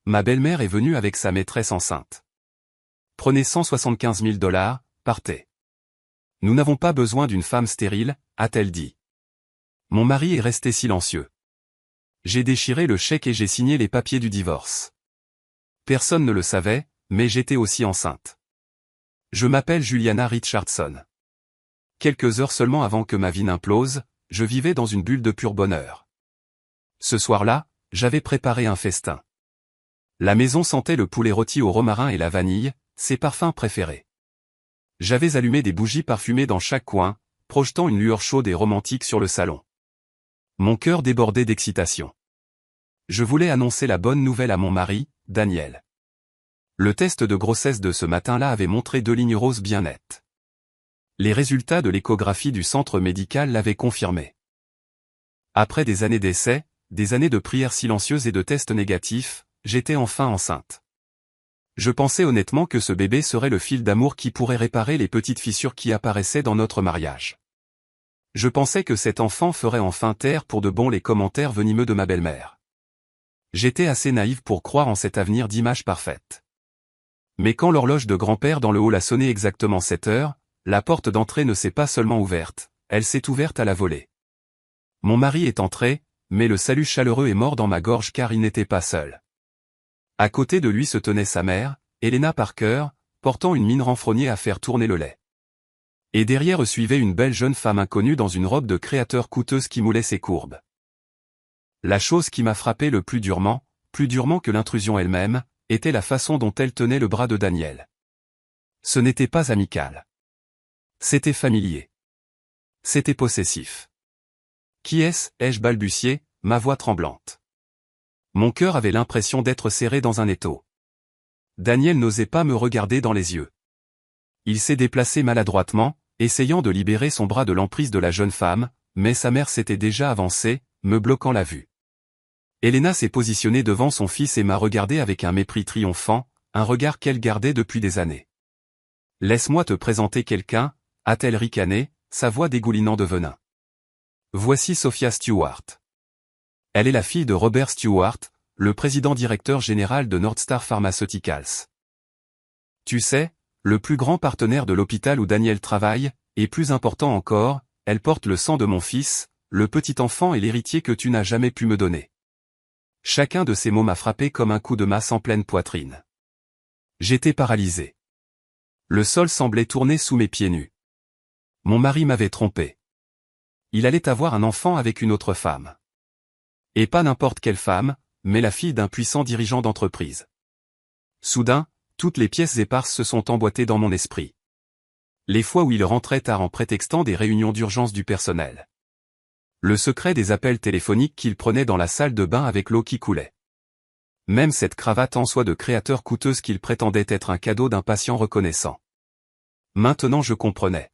ma belle-mère est venue avec sa maîtresse enceinte. Prenez 175 000 $, partez. Nous n'avons pas besoin d'une femme stérile, a-t-elle dit. Mon mari est resté silencieux. J'ai déchiré le chèque et j'ai signé les papiers du divorce. Personne ne le savait, mais j'étais aussi enceinte. Je m'appelle Juliana Richardson. Quelques heures seulement avant que ma vie n'implose, je vivais dans une bulle de pur bonheur. Ce soir-là, j'avais préparé un festin. La maison sentait le poulet rôti au romarin et la vanille, ses parfums préférés. J'avais allumé des bougies parfumées dans chaque coin, projetant une lueur chaude et romantique sur le salon. Mon cœur débordait d'excitation. Je voulais annoncer la bonne nouvelle à mon mari, Daniel. Le test de grossesse de ce matin-là avait montré 2 lignes roses bien nettes. Les résultats de l'échographie du centre médical l'avaient confirmé. Après des années d'essais, des années de prières silencieuses et de tests négatifs, j'étais enfin enceinte. Je pensais honnêtement que ce bébé serait le fil d'amour qui pourrait réparer les petites fissures qui apparaissaient dans notre mariage. Je pensais que cet enfant ferait enfin taire pour de bon les commentaires venimeux de ma belle-mère. J'étais assez naïve pour croire en cet avenir d'image parfaite. Mais quand l'horloge de grand-père dans le hall a sonné exactement 7 heures, la porte d'entrée ne s'est pas seulement ouverte, elle s'est ouverte à la volée. Mon mari est entré, mais le salut chaleureux est mort dans ma gorge car il n'était pas seul. À côté de lui se tenait sa mère, Helena Parker, portant une mine renfrognée à faire tourner le lait. Et derrière suivait une belle jeune femme inconnue dans une robe de créateur coûteuse qui moulait ses courbes. La chose qui m'a frappé le plus durement que l'intrusion elle-même, était la façon dont elle tenait le bras de Daniel. Ce n'était pas amical. C'était familier. C'était possessif. Qui est-ce, ai-je balbutié, ma voix tremblante. Mon cœur avait l'impression d'être serré dans un étau. Daniel n'osait pas me regarder dans les yeux. Il s'est déplacé maladroitement, essayant de libérer son bras de l'emprise de la jeune femme, mais sa mère s'était déjà avancée, me bloquant la vue. Helena s'est positionnée devant son fils et m'a regardé avec un mépris triomphant, un regard qu'elle gardait depuis des années. « Laisse-moi te présenter quelqu'un » a-t-elle ricané, sa voix dégoulinant de venin. Voici Sophia Stewart. Elle est la fille de Robert Stewart, le président-directeur général de Northstar Pharmaceuticals. Tu sais, le plus grand partenaire de l'hôpital où Daniel travaille, et plus important encore, elle porte le sang de mon fils, le petit enfant et l'héritier que tu n'as jamais pu me donner. Chacun de ces mots m'a frappé comme un coup de masse en pleine poitrine. J'étais paralysé. Le sol semblait tourner sous mes pieds nus. Mon mari m'avait trompé. Il allait avoir un enfant avec une autre femme. Et pas n'importe quelle femme, mais la fille d'un puissant dirigeant d'entreprise. Soudain, toutes les pièces éparses se sont emboîtées dans mon esprit. Les fois où il rentrait tard en prétextant des réunions d'urgence du personnel. Le secret des appels téléphoniques qu'il prenait dans la salle de bain avec l'eau qui coulait. Même cette cravate en soie de créateur coûteuse qu'il prétendait être un cadeau d'un patient reconnaissant. Maintenant je comprenais.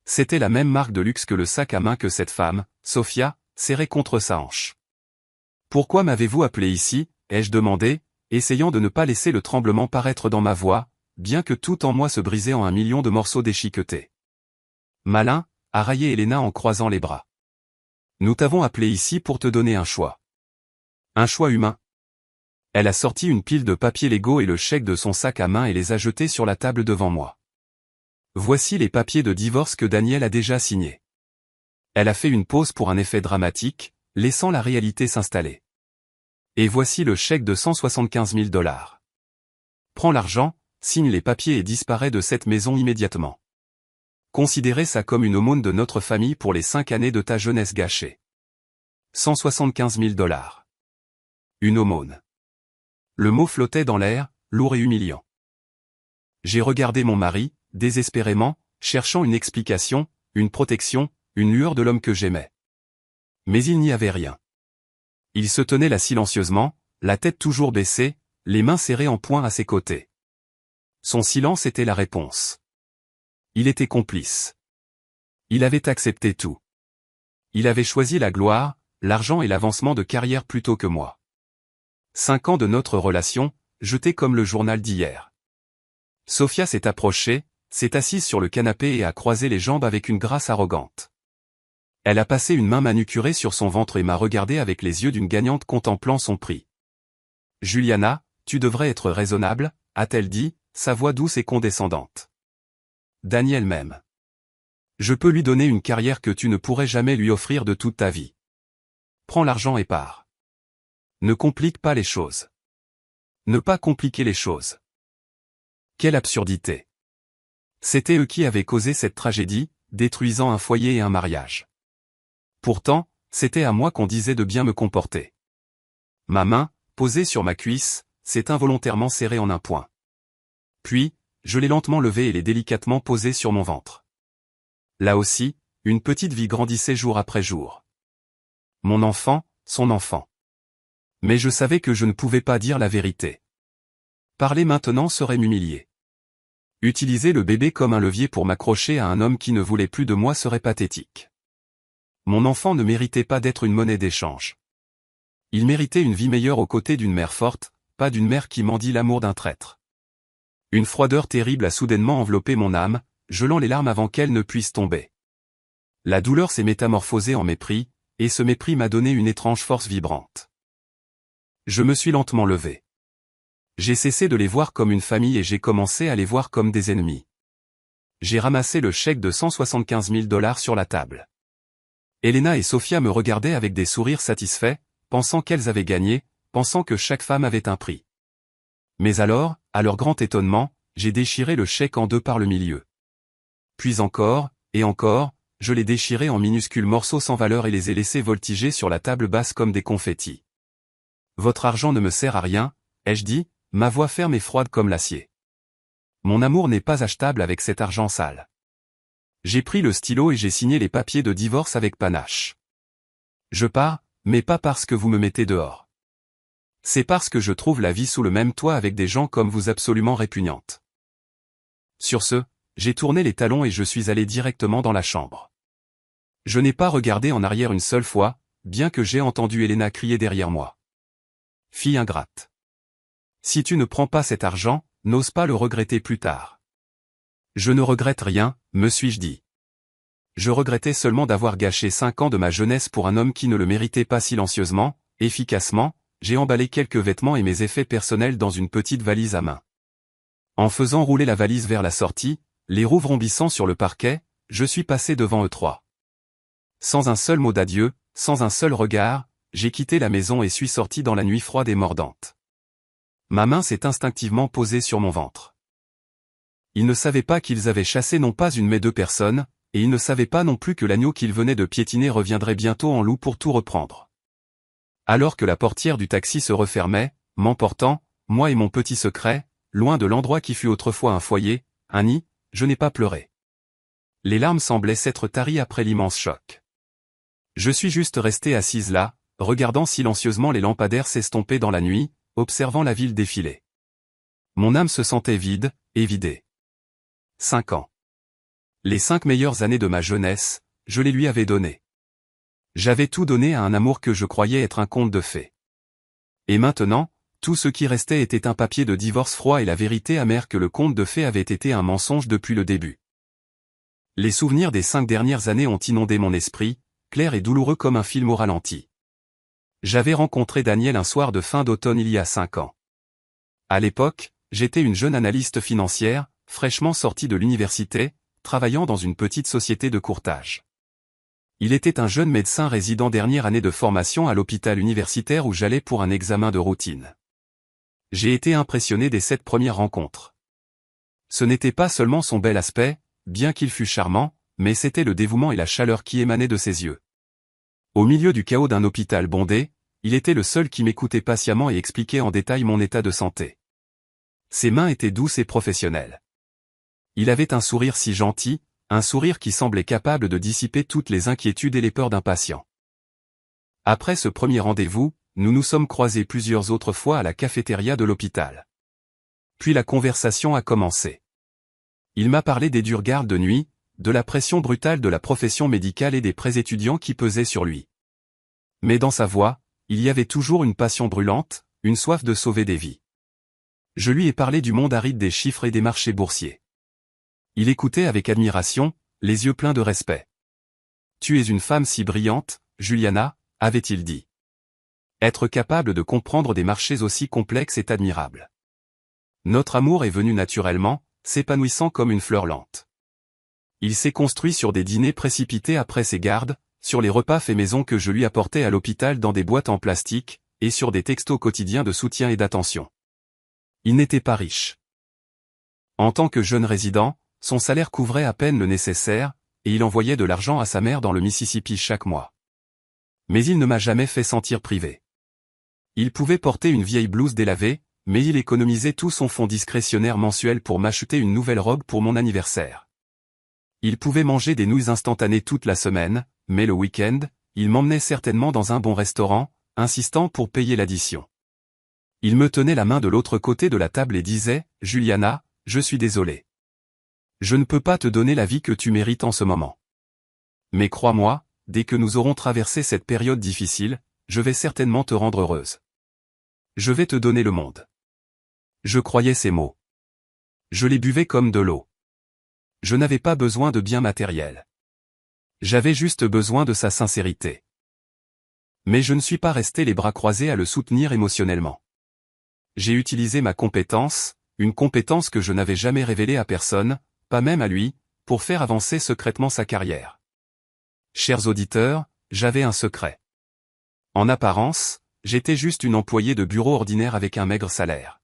C'était la même marque de luxe que le sac à main que cette femme, Sophia, serrait contre sa hanche. « Pourquoi m'avez-vous appelé ici ?» ai-je demandé, essayant de ne pas laisser le tremblement paraître dans ma voix, bien que tout en moi se brisait en 1 million de morceaux déchiquetés. « Malin » a raillé Helena en croisant les bras. « Nous t'avons appelé ici pour te donner un choix. Un choix humain. » Elle a sorti une pile de papiers légaux et le chèque de son sac à main et les a jetés sur la table devant moi. Voici les papiers de divorce que Daniel a déjà signés. Elle a fait une pause pour un effet dramatique, laissant la réalité s'installer. Et voici le chèque de 175 000 $. Prends l'argent, signe les papiers et disparaît de cette maison immédiatement. Considérez ça comme une aumône de notre famille pour les 5 années de ta jeunesse gâchée. 175 000 $. Une aumône. Le mot flottait dans l'air, lourd et humiliant. J'ai regardé mon mari, désespérément, cherchant une explication, une protection, une lueur de l'homme que j'aimais. Mais il n'y avait rien. Il se tenait là silencieusement, la tête toujours baissée, les mains serrées en poing à ses côtés. Son silence était la réponse. Il était complice. Il avait accepté tout. Il avait choisi la gloire, l'argent et l'avancement de carrière plutôt que moi. 5 ans de notre relation, jetés comme le journal d'hier. Sophia s'est approchée, s'est assise sur le canapé et a croisé les jambes avec une grâce arrogante. Elle a passé une main manucurée sur son ventre et m'a regardé avec les yeux d'une gagnante contemplant son prix. Juliana, tu devrais être raisonnable, a-t-elle dit, sa voix douce et condescendante. Daniel m'aime. Je peux lui donner une carrière que tu ne pourrais jamais lui offrir de toute ta vie. Prends l'argent et pars. Ne complique pas les choses. Ne pas compliquer les choses. Quelle absurdité. C'était eux qui avaient causé cette tragédie, détruisant un foyer et un mariage. Pourtant, c'était à moi qu'on disait de bien me comporter. Ma main, posée sur ma cuisse, s'est involontairement serrée en un point. Puis, je l'ai lentement levée et l'ai délicatement posée sur mon ventre. Là aussi, une petite vie grandissait jour après jour. Mon enfant, son enfant. Mais je savais que je ne pouvais pas dire la vérité. Parler maintenant serait m'humilier. Utiliser le bébé comme un levier pour m'accrocher à un homme qui ne voulait plus de moi serait pathétique. Mon enfant ne méritait pas d'être une monnaie d'échange. Il méritait une vie meilleure aux côtés d'une mère forte, pas d'une mère qui mendie l'amour d'un traître. Une froideur terrible a soudainement enveloppé mon âme, gelant les larmes avant qu'elles ne puissent tomber. La douleur s'est métamorphosée en mépris, et ce mépris m'a donné une étrange force vibrante. Je me suis lentement levé. J'ai cessé de les voir comme une famille et j'ai commencé à les voir comme des ennemis. J'ai ramassé le chèque de 175 000 $ sur la table. Elena et Sophia me regardaient avec des sourires satisfaits, pensant qu'elles avaient gagné, pensant que chaque femme avait un prix. Mais alors, à leur grand étonnement, j'ai déchiré le chèque en deux par le milieu. Puis encore, et encore, je l'ai déchiré en minuscules morceaux sans valeur et les ai laissés voltiger sur la table basse comme des confettis. Votre argent ne me sert à rien, ai-je dit, ma voix ferme et froide comme l'acier. Mon amour n'est pas achetable avec cet argent sale. J'ai pris le stylo et j'ai signé les papiers de divorce avec panache. Je pars, mais pas parce que vous me mettez dehors. C'est parce que je trouve la vie sous le même toit avec des gens comme vous absolument répugnante. Sur ce, j'ai tourné les talons et je suis allé directement dans la chambre. Je n'ai pas regardé en arrière une seule fois, bien que j'ai entendu Elena crier derrière moi. Fille ingrate. Si tu ne prends pas cet argent, n'ose pas le regretter plus tard. Je ne regrette rien, me suis-je dit. Je regrettais seulement d'avoir gâché 5 ans de ma jeunesse pour un homme qui ne le méritait pas. Silencieusement, efficacement, j'ai emballé quelques vêtements et mes effets personnels dans une petite valise à main. En faisant rouler la valise vers la sortie, les roues vrombissant sur le parquet, je suis passé devant eux trois. Sans un seul mot d'adieu, sans un seul regard, j'ai quitté la maison et suis sorti dans la nuit froide et mordante. Ma main s'est instinctivement posée sur mon ventre. Ils ne savaient pas qu'ils avaient chassé non pas une mais deux personnes, et ils ne savaient pas non plus que l'agneau qu'ils venaient de piétiner reviendrait bientôt en loup pour tout reprendre. Alors que la portière du taxi se refermait, m'emportant, moi et mon petit secret, loin de l'endroit qui fut autrefois un foyer, un nid, je n'ai pas pleuré. Les larmes semblaient s'être taries après l'immense choc. Je suis juste resté assise là, regardant silencieusement les lampadaires s'estomper dans la nuit, observant la ville défiler. Mon âme se sentait vide, et vidée. 5 ans. Les 5 meilleures années de ma jeunesse, je les lui avais données. J'avais tout donné à un amour que je croyais être un conte de fées. Et maintenant, tout ce qui restait était un papier de divorce froid et la vérité amère que le conte de fées avait été un mensonge depuis le début. Les souvenirs des 5 dernières années ont inondé mon esprit, clair et douloureux comme un film au ralenti. J'avais rencontré Daniel un soir de fin d'automne il y a 5 ans. À l'époque, j'étais une jeune analyste financière, fraîchement sortie de l'université, travaillant dans une petite société de courtage. Il était un jeune médecin résident dernière année de formation à l'hôpital universitaire où j'allais pour un examen de routine. J'ai été impressionné des 7 premières rencontres. Ce n'était pas seulement son bel aspect, bien qu'il fût charmant, mais c'était le dévouement et la chaleur qui émanaient de ses yeux. Au milieu du chaos d'un hôpital bondé, il était le seul qui m'écoutait patiemment et expliquait en détail mon état de santé. Ses mains étaient douces et professionnelles. Il avait un sourire si gentil, un sourire qui semblait capable de dissiper toutes les inquiétudes et les peurs d'un patient. Après ce premier rendez-vous, nous nous sommes croisés plusieurs autres fois à la cafétéria de l'hôpital. Puis la conversation a commencé. Il m'a parlé des dures gardes de nuit, de la pression brutale de la profession médicale et des pré-étudiants qui pesaient sur lui. Mais dans sa voix, il y avait toujours une passion brûlante, une soif de sauver des vies. Je lui ai parlé du monde aride des chiffres et des marchés boursiers. Il écoutait avec admiration, les yeux pleins de respect. « Tu es une femme si brillante, Juliana » avait-il dit. Être capable de comprendre des marchés aussi complexes est admirable. Notre amour est venu naturellement, s'épanouissant comme une fleur lente. Il s'est construit sur des dîners précipités après ses gardes, sur les repas faits maison que je lui apportais à l'hôpital dans des boîtes en plastique, et sur des textos quotidiens de soutien et d'attention. Il n'était pas riche. En tant que jeune résident, son salaire couvrait à peine le nécessaire, et il envoyait de l'argent à sa mère dans le Mississippi chaque mois. Mais il ne m'a jamais fait sentir privé. Il pouvait porter une vieille blouse délavée, mais il économisait tout son fonds discrétionnaire mensuel pour m'acheter une nouvelle robe pour mon anniversaire. Il pouvait manger des nouilles instantanées toute la semaine, mais le week-end, il m'emmenait certainement dans un bon restaurant, insistant pour payer l'addition. Il me tenait la main de l'autre côté de la table et disait « Juliana, je suis désolé. Je ne peux pas te donner la vie que tu mérites en ce moment. Mais crois-moi, dès que nous aurons traversé cette période difficile, je vais certainement te rendre heureuse. Je vais te donner le monde. » Je croyais ces mots. Je les buvais comme de l'eau. Je n'avais pas besoin de biens matériels. J'avais juste besoin de sa sincérité. Mais je ne suis pas resté les bras croisés à le soutenir émotionnellement. J'ai utilisé ma compétence, une compétence que je n'avais jamais révélée à personne, pas même à lui, pour faire avancer secrètement sa carrière. Chers auditeurs, j'avais un secret. En apparence, j'étais juste une employée de bureau ordinaire avec un maigre salaire.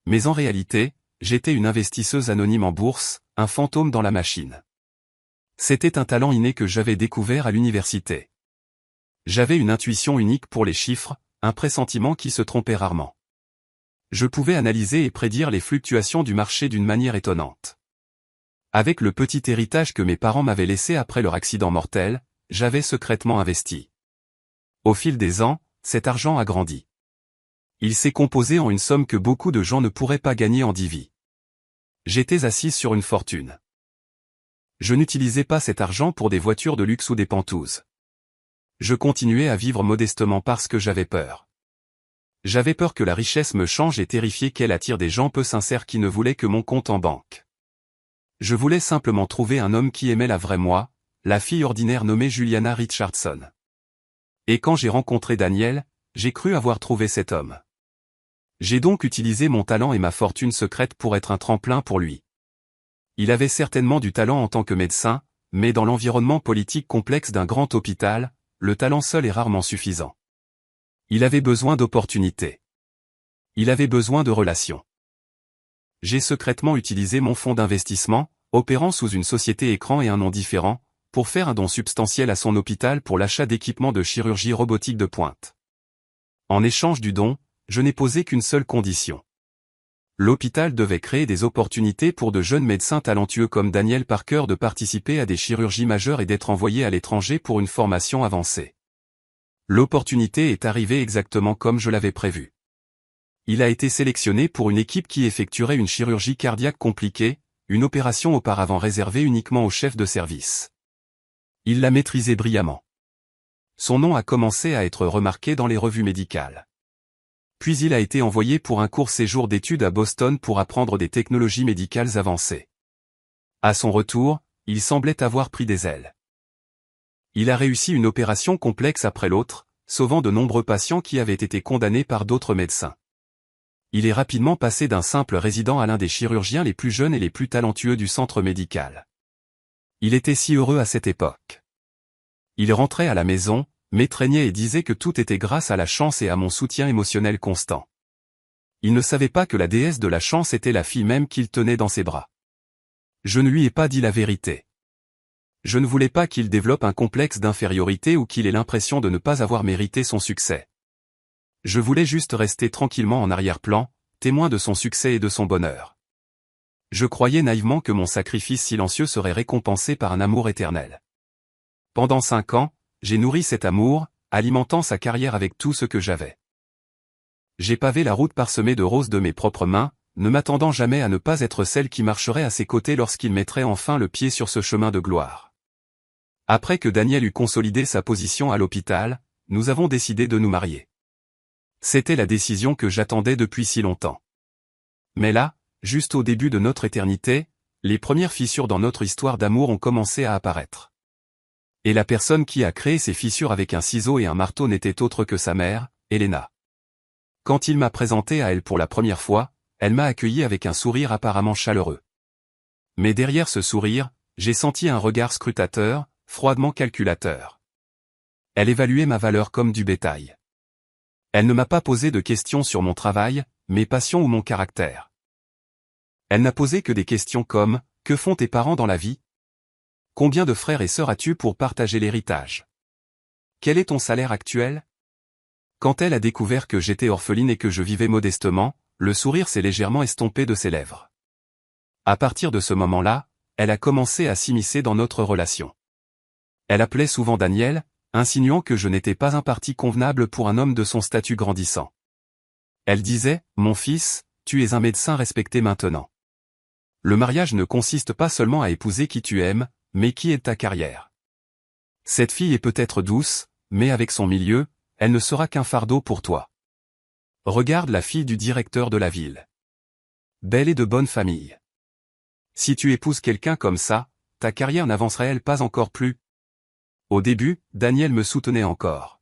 Mais en réalité, j'étais une investisseuse anonyme en bourse, un fantôme dans la machine. C'était un talent inné que j'avais découvert à l'université. J'avais une intuition unique pour les chiffres, un pressentiment qui se trompait rarement. Je pouvais analyser et prédire les fluctuations du marché d'une manière étonnante. Avec le petit héritage que mes parents m'avaient laissé après leur accident mortel, j'avais secrètement investi. Au fil des ans, cet argent a grandi. Il s'est composé en une somme que beaucoup de gens ne pourraient pas gagner en 10 vies. J'étais assise sur une fortune. Je n'utilisais pas cet argent pour des voitures de luxe ou des pantouzes. Je continuais à vivre modestement parce que j'avais peur. J'avais peur que la richesse me change et terrifié qu'elle attire des gens peu sincères qui ne voulaient que mon compte en banque. Je voulais simplement trouver un homme qui aimait la vraie moi, la fille ordinaire nommée Juliana Richardson. Et quand j'ai rencontré Daniel, j'ai cru avoir trouvé cet homme. J'ai donc utilisé mon talent et ma fortune secrète pour être un tremplin pour lui. Il avait certainement du talent en tant que médecin, mais dans l'environnement politique complexe d'un grand hôpital, le talent seul est rarement suffisant. Il avait besoin d'opportunités. Il avait besoin de relations. J'ai secrètement utilisé mon fonds d'investissement, opérant sous une société écran et un nom différent, pour faire un don substantiel à son hôpital pour l'achat d'équipements de chirurgie robotique de pointe. En échange du don, je n'ai posé qu'une seule condition. L'hôpital devait créer des opportunités pour de jeunes médecins talentueux comme Daniel Parker de participer à des chirurgies majeures et d'être envoyés à l'étranger pour une formation avancée. L'opportunité est arrivée exactement comme je l'avais prévu. Il a été sélectionné pour une équipe qui effectuerait une chirurgie cardiaque compliquée, une opération auparavant réservée uniquement aux chefs de service. Il l'a maîtrisée brillamment. Son nom a commencé à être remarqué dans les revues médicales. Puis il a été envoyé pour un court séjour d'études à Boston pour apprendre des technologies médicales avancées. À son retour, il semblait avoir pris des ailes. Il a réussi une opération complexe après l'autre, sauvant de nombreux patients qui avaient été condamnés par d'autres médecins. Il est rapidement passé d'un simple résident à l'un des chirurgiens les plus jeunes et les plus talentueux du centre médical. Il était si heureux à cette époque. Il rentrait à la maison, m'étreignait et disait que tout était grâce à la chance et à mon soutien émotionnel constant. Il ne savait pas que la déesse de la chance était la fille même qu'il tenait dans ses bras. Je ne lui ai pas dit la vérité. Je ne voulais pas qu'il développe un complexe d'infériorité ou qu'il ait l'impression de ne pas avoir mérité son succès. Je voulais juste rester tranquillement en arrière-plan, témoin de son succès et de son bonheur. Je croyais naïvement que mon sacrifice silencieux serait récompensé par un amour éternel. Pendant 5 ans, j'ai nourri cet amour, alimentant sa carrière avec tout ce que j'avais. J'ai pavé la route parsemée de roses de mes propres mains, ne m'attendant jamais à ne pas être celle qui marcherait à ses côtés lorsqu'il mettrait enfin le pied sur ce chemin de gloire. Après que Daniel eut consolidé sa position à l'hôpital, nous avons décidé de nous marier. C'était la décision que j'attendais depuis si longtemps. Mais là, juste au début de notre éternité, les premières fissures dans notre histoire d'amour ont commencé à apparaître. Et la personne qui a créé ces fissures avec un ciseau et un marteau n'était autre que sa mère, Elena. Quand il m'a présenté à elle pour la première fois, elle m'a accueilli avec un sourire apparemment chaleureux. Mais derrière ce sourire, j'ai senti un regard scrutateur, froidement calculateur. Elle évaluait ma valeur comme du bétail. Elle ne m'a pas posé de questions sur mon travail, mes passions ou mon caractère. Elle n'a posé que des questions comme « Que font tes parents dans la vie ? Combien de frères et sœurs as-tu pour partager l'héritage ? Quel est ton salaire actuel ?» Quand elle a découvert que j'étais orpheline et que je vivais modestement, le sourire s'est légèrement estompé de ses lèvres. À partir de ce moment-là, elle a commencé à s'immiscer dans notre relation. Elle appelait souvent Daniel, insinuant que je n'étais pas un parti convenable pour un homme de son statut grandissant. Elle disait, « Mon fils, tu es un médecin respecté maintenant. Le mariage ne consiste pas seulement à épouser qui tu aimes, mais qui est ta carrière. Cette fille est peut-être douce, mais avec son milieu, elle ne sera qu'un fardeau pour toi. Regarde la fille du directeur de la ville. Belle et de bonne famille. Si tu épouses quelqu'un comme ça, ta carrière n'avancerait-elle pas encore plus ?» Au début, Daniel me soutenait encore.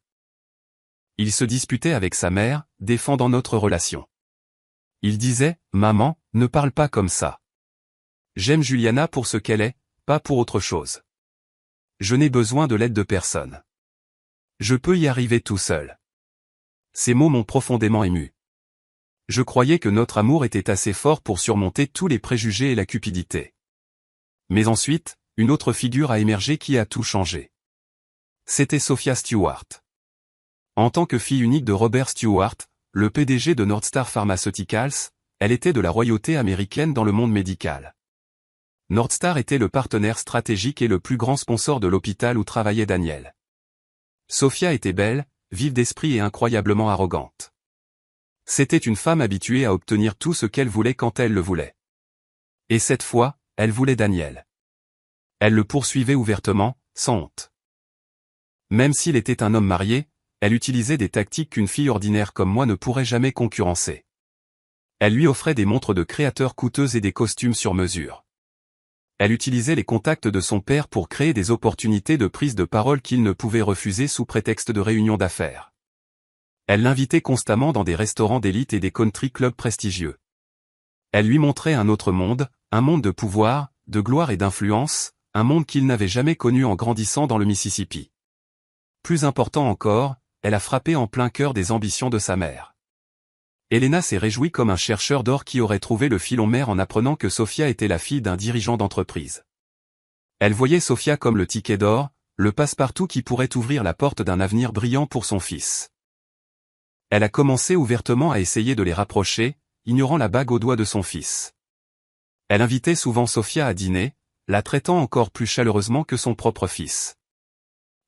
Il se disputait avec sa mère, défendant notre relation. Il disait, « Maman, ne parle pas comme ça. J'aime Juliana pour ce qu'elle est, pas pour autre chose. Je n'ai besoin de l'aide de personne. Je peux y arriver tout seul. » Ces mots m'ont profondément ému. Je croyais que notre amour était assez fort pour surmonter tous les préjugés et la cupidité. Mais ensuite, une autre figure a émergé qui a tout changé. C'était Sophia Stewart. En tant que fille unique de Robert Stewart, le PDG de Northstar Pharmaceuticals, elle était de la royauté américaine dans le monde médical. Northstar était le partenaire stratégique et le plus grand sponsor de l'hôpital où travaillait Daniel. Sophia était belle, vive d'esprit et incroyablement arrogante. C'était une femme habituée à obtenir tout ce qu'elle voulait quand elle le voulait. Et cette fois, elle voulait Daniel. Elle le poursuivait ouvertement, sans honte. Même s'il était un homme marié, elle utilisait des tactiques qu'une fille ordinaire comme moi ne pourrait jamais concurrencer. Elle lui offrait des montres de créateurs coûteuses et des costumes sur mesure. Elle utilisait les contacts de son père pour créer des opportunités de prise de parole qu'il ne pouvait refuser sous prétexte de réunions d'affaires. Elle l'invitait constamment dans des restaurants d'élite et des country clubs prestigieux. Elle lui montrait un autre monde, un monde de pouvoir, de gloire et d'influence, un monde qu'il n'avait jamais connu en grandissant dans le Mississippi. Plus important encore, elle a frappé en plein cœur des ambitions de sa mère. Elena s'est réjouie comme un chercheur d'or qui aurait trouvé le filon mer en apprenant que Sophia était la fille d'un dirigeant d'entreprise. Elle voyait Sophia comme le ticket d'or, le passe-partout qui pourrait ouvrir la porte d'un avenir brillant pour son fils. Elle a commencé ouvertement à essayer de les rapprocher, ignorant la bague au doigt de son fils. Elle invitait souvent Sophia à dîner, la traitant encore plus chaleureusement que son propre fils.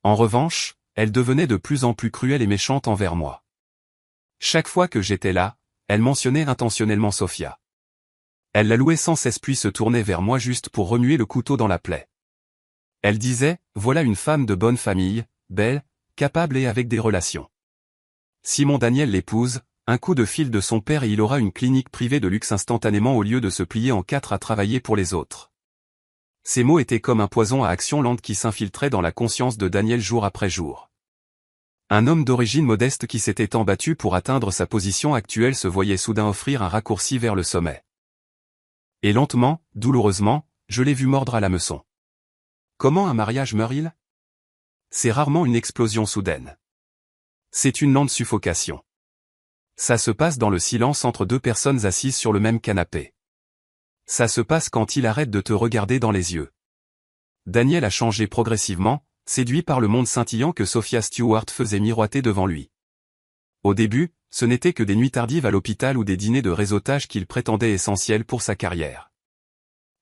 En revanche, elle devenait de plus en plus cruelle et méchante envers moi. Chaque fois que j'étais là, elle mentionnait intentionnellement Sophia. Elle la louait sans cesse puis se tournait vers moi juste pour remuer le couteau dans la plaie. Elle disait, « Voilà une femme de bonne famille, belle, capable et avec des relations. Si mon Daniel l'épouse, un coup de fil de son père et il aura une clinique privée de luxe instantanément au lieu de se plier en quatre à travailler pour les autres. » Ces mots étaient comme un poison à action lente qui s'infiltrait dans la conscience de Daniel jour après jour. Un homme d'origine modeste qui s'était tant battu pour atteindre sa position actuelle se voyait soudain offrir un raccourci vers le sommet. Et lentement, douloureusement, je l'ai vu mordre à l'hameçon. Comment un mariage meurt-il ? C'est rarement une explosion soudaine. C'est une lente suffocation. Ça se passe dans le silence entre deux personnes assises sur le même canapé. Ça se passe quand il arrête de te regarder dans les yeux. Daniel a changé progressivement, séduit par le monde scintillant que Sophia Stewart faisait miroiter devant lui. Au début, ce n'était que des nuits tardives à l'hôpital ou des dîners de réseautage qu'il prétendait essentiels pour sa carrière.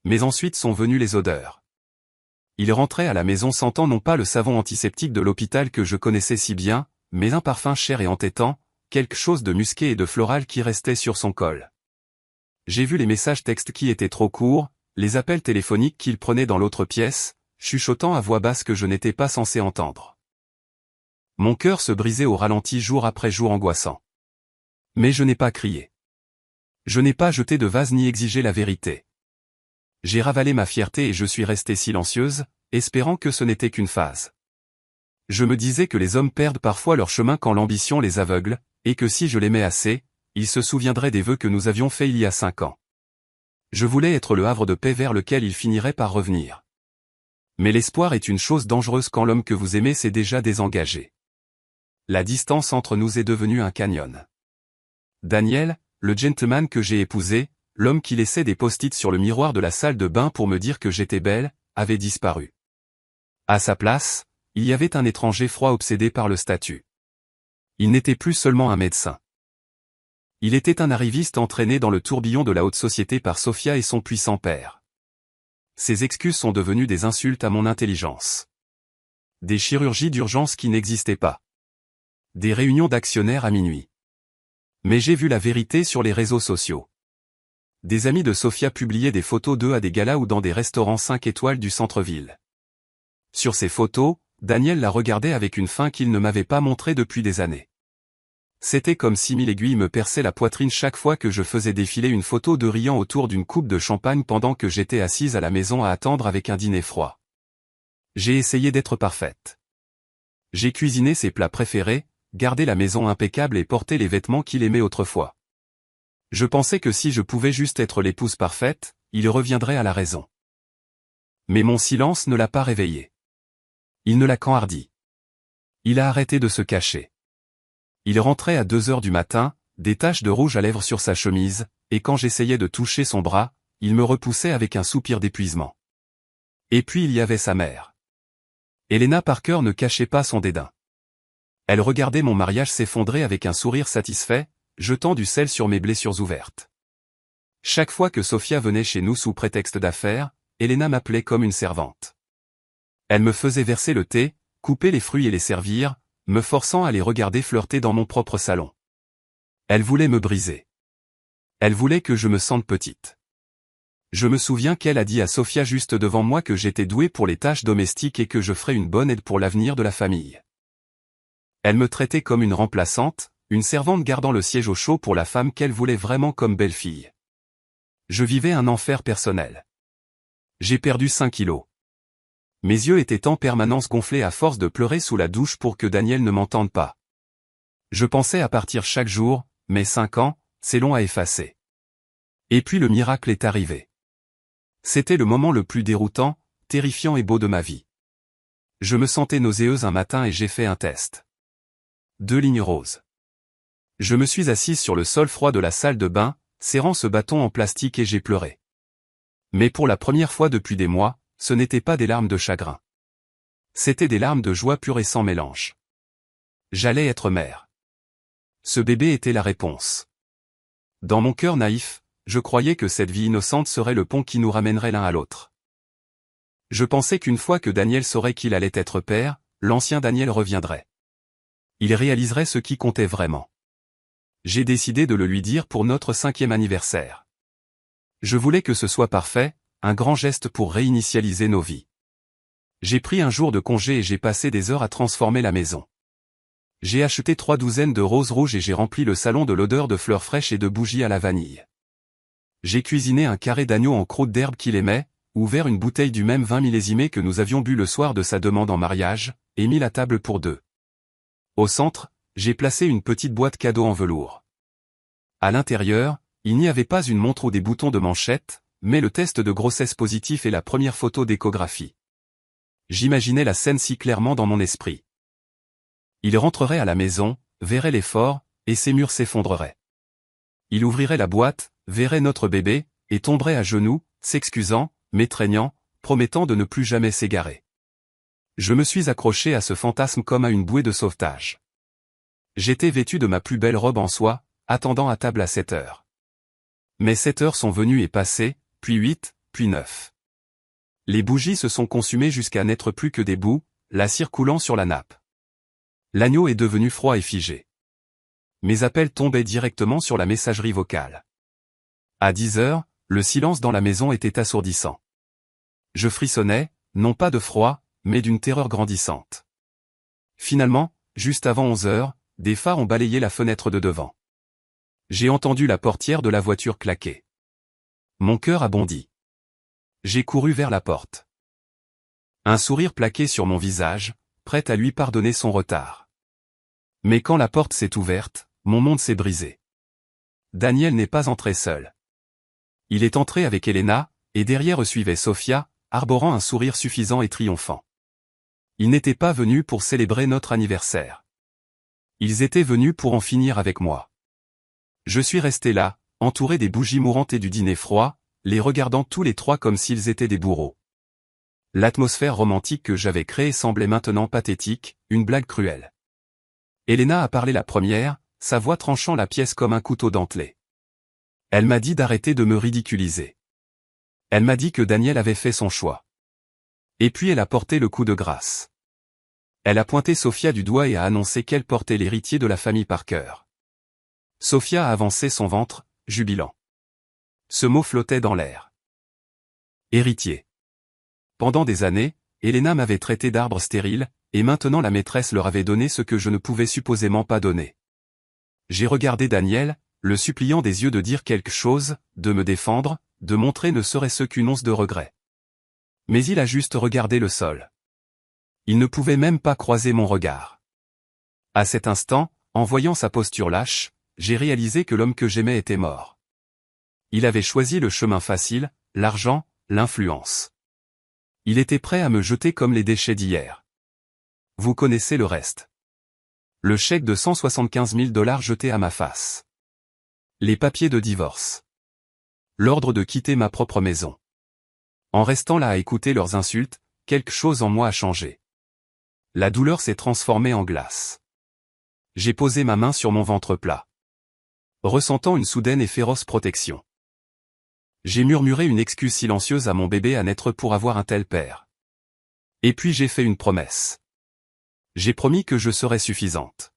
Mais ensuite sont venues les odeurs. Il rentrait à la maison sentant non pas le savon antiseptique de l'hôpital que je connaissais si bien, mais un parfum cher et entêtant, quelque chose de musqué et de floral qui restait sur son col. J'ai vu les messages textes qui étaient trop courts, les appels téléphoniques qu'il prenait dans l'autre pièce, chuchotant à voix basse que je n'étais pas censé entendre. Mon cœur se brisait au ralenti jour après jour angoissant. Mais je n'ai pas crié. Je n'ai pas jeté de vase ni exigé la vérité. J'ai ravalé ma fierté et je suis restée silencieuse, espérant que ce n'était qu'une phase. Je me disais que les hommes perdent parfois leur chemin quand l'ambition les aveugle, et que si je l'aimais assez, il se souviendrait des vœux que nous avions faits il y a 5 ans. Je voulais être le havre de paix vers lequel il finirait par revenir. Mais l'espoir est une chose dangereuse quand l'homme que vous aimez s'est déjà désengagé. La distance entre nous est devenue un canyon. Daniel, le gentleman que j'ai épousé, l'homme qui laissait des post-it sur le miroir de la salle de bain pour me dire que j'étais belle, avait disparu. À sa place, il y avait un étranger froid obsédé par le statut. Il n'était plus seulement un médecin. Il était un arriviste entraîné dans le tourbillon de la haute société par Sophia et son puissant père. Ses excuses sont devenues des insultes à mon intelligence. Des chirurgies d'urgence qui n'existaient pas. Des réunions d'actionnaires à minuit. Mais j'ai vu la vérité sur les réseaux sociaux. Des amis de Sophia publiaient des photos d'eux à des galas ou dans des restaurants 5 étoiles du centre-ville. Sur ces photos, Daniel la regardait avec une faim qu'il ne m'avait pas montrée depuis des années. C'était comme si 1000 aiguilles me perçaient la poitrine chaque fois que je faisais défiler une photo de riant autour d'une coupe de champagne pendant que j'étais assise à la maison à attendre avec un dîner froid. J'ai essayé d'être parfaite. J'ai cuisiné ses plats préférés, gardé la maison impeccable et porté les vêtements qu'il aimait autrefois. Je pensais que si je pouvais juste être l'épouse parfaite, il reviendrait à la raison. Mais mon silence ne l'a pas réveillé. Il ne l'a qu'enhardi. Il a arrêté de se cacher. Il rentrait à 2 heures du matin, des taches de rouge à lèvres sur sa chemise, et quand j'essayais de toucher son bras, il me repoussait avec un soupir d'épuisement. Et puis il y avait sa mère. Helena Parker ne cachait pas son dédain. Elle regardait mon mariage s'effondrer avec un sourire satisfait, jetant du sel sur mes blessures ouvertes. Chaque fois que Sophia venait chez nous sous prétexte d'affaires, Helena m'appelait comme une servante. Elle me faisait verser le thé, couper les fruits et les servir, me forçant à les regarder flirter dans mon propre salon. Elle voulait me briser. Elle voulait que je me sente petite. Je me souviens qu'elle a dit à Sophia juste devant moi que j'étais douée pour les tâches domestiques et que je ferais une bonne aide pour l'avenir de la famille. Elle me traitait comme une remplaçante, une servante gardant le siège au chaud pour la femme qu'elle voulait vraiment comme belle-fille. Je vivais un enfer personnel. J'ai perdu 5 kilos. Mes yeux étaient en permanence gonflés à force de pleurer sous la douche pour que Daniel ne m'entende pas. Je pensais à partir chaque jour, mais 5 ans, c'est long à effacer. Et puis le miracle est arrivé. C'était le moment le plus déroutant, terrifiant et beau de ma vie. Je me sentais nauséeuse un matin et j'ai fait un test. 2 lignes roses. Je me suis assise sur le sol froid de la salle de bain, serrant ce bâton en plastique et j'ai pleuré. Mais pour la première fois depuis des mois, ce n'étaient pas des larmes de chagrin. C'étaient des larmes de joie pure et sans mélange. J'allais être mère. Ce bébé était la réponse. Dans mon cœur naïf, je croyais que cette vie innocente serait le pont qui nous ramènerait l'un à l'autre. Je pensais qu'une fois que Daniel saurait qu'il allait être père, l'ancien Daniel reviendrait. Il réaliserait ce qui comptait vraiment. J'ai décidé de le lui dire pour notre 5e anniversaire. Je voulais que ce soit parfait, un grand geste pour réinitialiser nos vies. J'ai pris un jour de congé et j'ai passé des heures à transformer la maison. J'ai acheté 3 douzaines de roses rouges et j'ai rempli le salon de l'odeur de fleurs fraîches et de bougies à la vanille. J'ai cuisiné un carré d'agneau en croûte d'herbe qu'il aimait, ouvert une bouteille du même vin millésimé que nous avions bu le soir de sa demande en mariage, et mis la table pour 2. Au centre, j'ai placé une petite boîte cadeau en velours. À l'intérieur, il n'y avait pas une montre ou des boutons de manchette, mais le test de grossesse positif et la première photo d'échographie. J'imaginais la scène si clairement dans mon esprit. Il rentrerait à la maison, verrait l'effort, et ses murs s'effondreraient. Il ouvrirait la boîte, verrait notre bébé, et tomberait à genoux, s'excusant, m'étreignant, promettant de ne plus jamais s'égarer. Je me suis accroché à ce fantasme comme à une bouée de sauvetage. J'étais vêtu de ma plus belle robe en soie, attendant à table à 7 heures. Mais 7 heures sont venues et passées, puis 8, puis 9. Les bougies se sont consumées jusqu'à n'être plus que des bouts, la cire coulant sur la nappe. L'agneau est devenu froid et figé. Mes appels tombaient directement sur la messagerie vocale. À 10 heures, le silence dans la maison était assourdissant. Je frissonnais, non pas de froid, mais d'une terreur grandissante. Finalement, juste avant 11 heures, des phares ont balayé la fenêtre de devant. J'ai entendu la portière de la voiture claquer. Mon cœur a bondi. J'ai couru vers la porte. Un sourire plaqué sur mon visage, prêt à lui pardonner son retard. Mais quand la porte s'est ouverte, mon monde s'est brisé. Daniel n'est pas entré seul. Il est entré avec Elena, et derrière suivait Sofia, arborant un sourire suffisant et triomphant. Ils n'étaient pas venus pour célébrer notre anniversaire. Ils étaient venus pour en finir avec moi. Je suis resté là, entouré des bougies mourantes et du dîner froid, les regardant tous les trois comme s'ils étaient des bourreaux. L'atmosphère romantique que j'avais créée semblait maintenant pathétique, une blague cruelle. Elena a parlé la première, sa voix tranchant la pièce comme un couteau dentelé. Elle m'a dit d'arrêter de me ridiculiser. Elle m'a dit que Daniel avait fait son choix. Et puis elle a porté le coup de grâce. Elle a pointé Sofia du doigt et a annoncé qu'elle portait l'héritier de la famille Parker. Sofia a avancé son ventre, jubilant. Ce mot flottait dans l'air. Héritier. Pendant des années, Elena m'avait traité d'arbre stérile, et maintenant la maîtresse leur avait donné ce que je ne pouvais supposément pas donner. J'ai regardé Daniel, le suppliant des yeux de dire quelque chose, de me défendre, de montrer ne serait-ce qu'une once de regret. Mais il a juste regardé le sol. Il ne pouvait même pas croiser mon regard. À cet instant, en voyant sa posture lâche, j'ai réalisé que l'homme que j'aimais était mort. Il avait choisi le chemin facile, l'argent, l'influence. Il était prêt à me jeter comme les déchets d'hier. Vous connaissez le reste. Le chèque de 175 000 $ jeté à ma face. Les papiers de divorce. L'ordre de quitter ma propre maison. En restant là à écouter leurs insultes, quelque chose en moi a changé. La douleur s'est transformée en glace. J'ai posé ma main sur mon ventre plat. Ressentant une soudaine et féroce protection. J'ai murmuré une excuse silencieuse à mon bébé à naître pour avoir un tel père. Et puis j'ai fait une promesse. J'ai promis que je serais suffisante.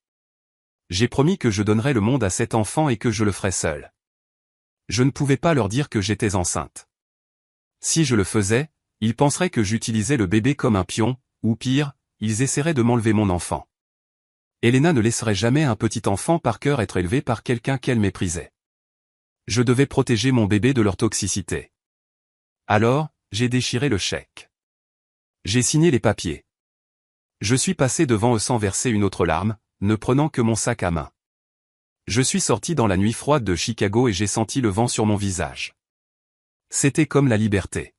J'ai promis que je donnerais le monde à cet enfant et que je le ferais seul. Je ne pouvais pas leur dire que j'étais enceinte. Si je le faisais, ils penseraient que j'utilisais le bébé comme un pion, ou pire, ils essaieraient de m'enlever mon enfant. Elena ne laisserait jamais un petit enfant Parker être élevé par quelqu'un qu'elle méprisait. Je devais protéger mon bébé de leur toxicité. Alors, j'ai déchiré le chèque. J'ai signé les papiers. Je suis passé devant eux sans verser une autre larme, ne prenant que mon sac à main. Je suis sorti dans la nuit froide de Chicago et j'ai senti le vent sur mon visage. C'était comme la liberté.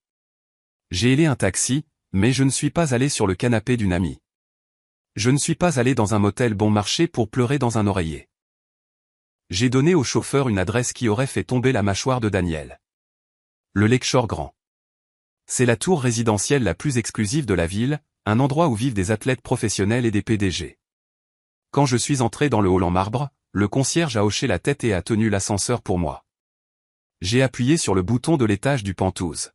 J'ai hélé un taxi, mais je ne suis pas allé sur le canapé d'une amie. Je ne suis pas allé dans un motel bon marché pour pleurer dans un oreiller. J'ai donné au chauffeur une adresse qui aurait fait tomber la mâchoire de Daniel. Le Lakeshore Grand. C'est la tour résidentielle la plus exclusive de la ville, un endroit où vivent des athlètes professionnels et des PDG. Quand je suis entré dans le hall en marbre, le concierge a hoché la tête et a tenu l'ascenseur pour moi. J'ai appuyé sur le bouton de l'étage du Penthouse.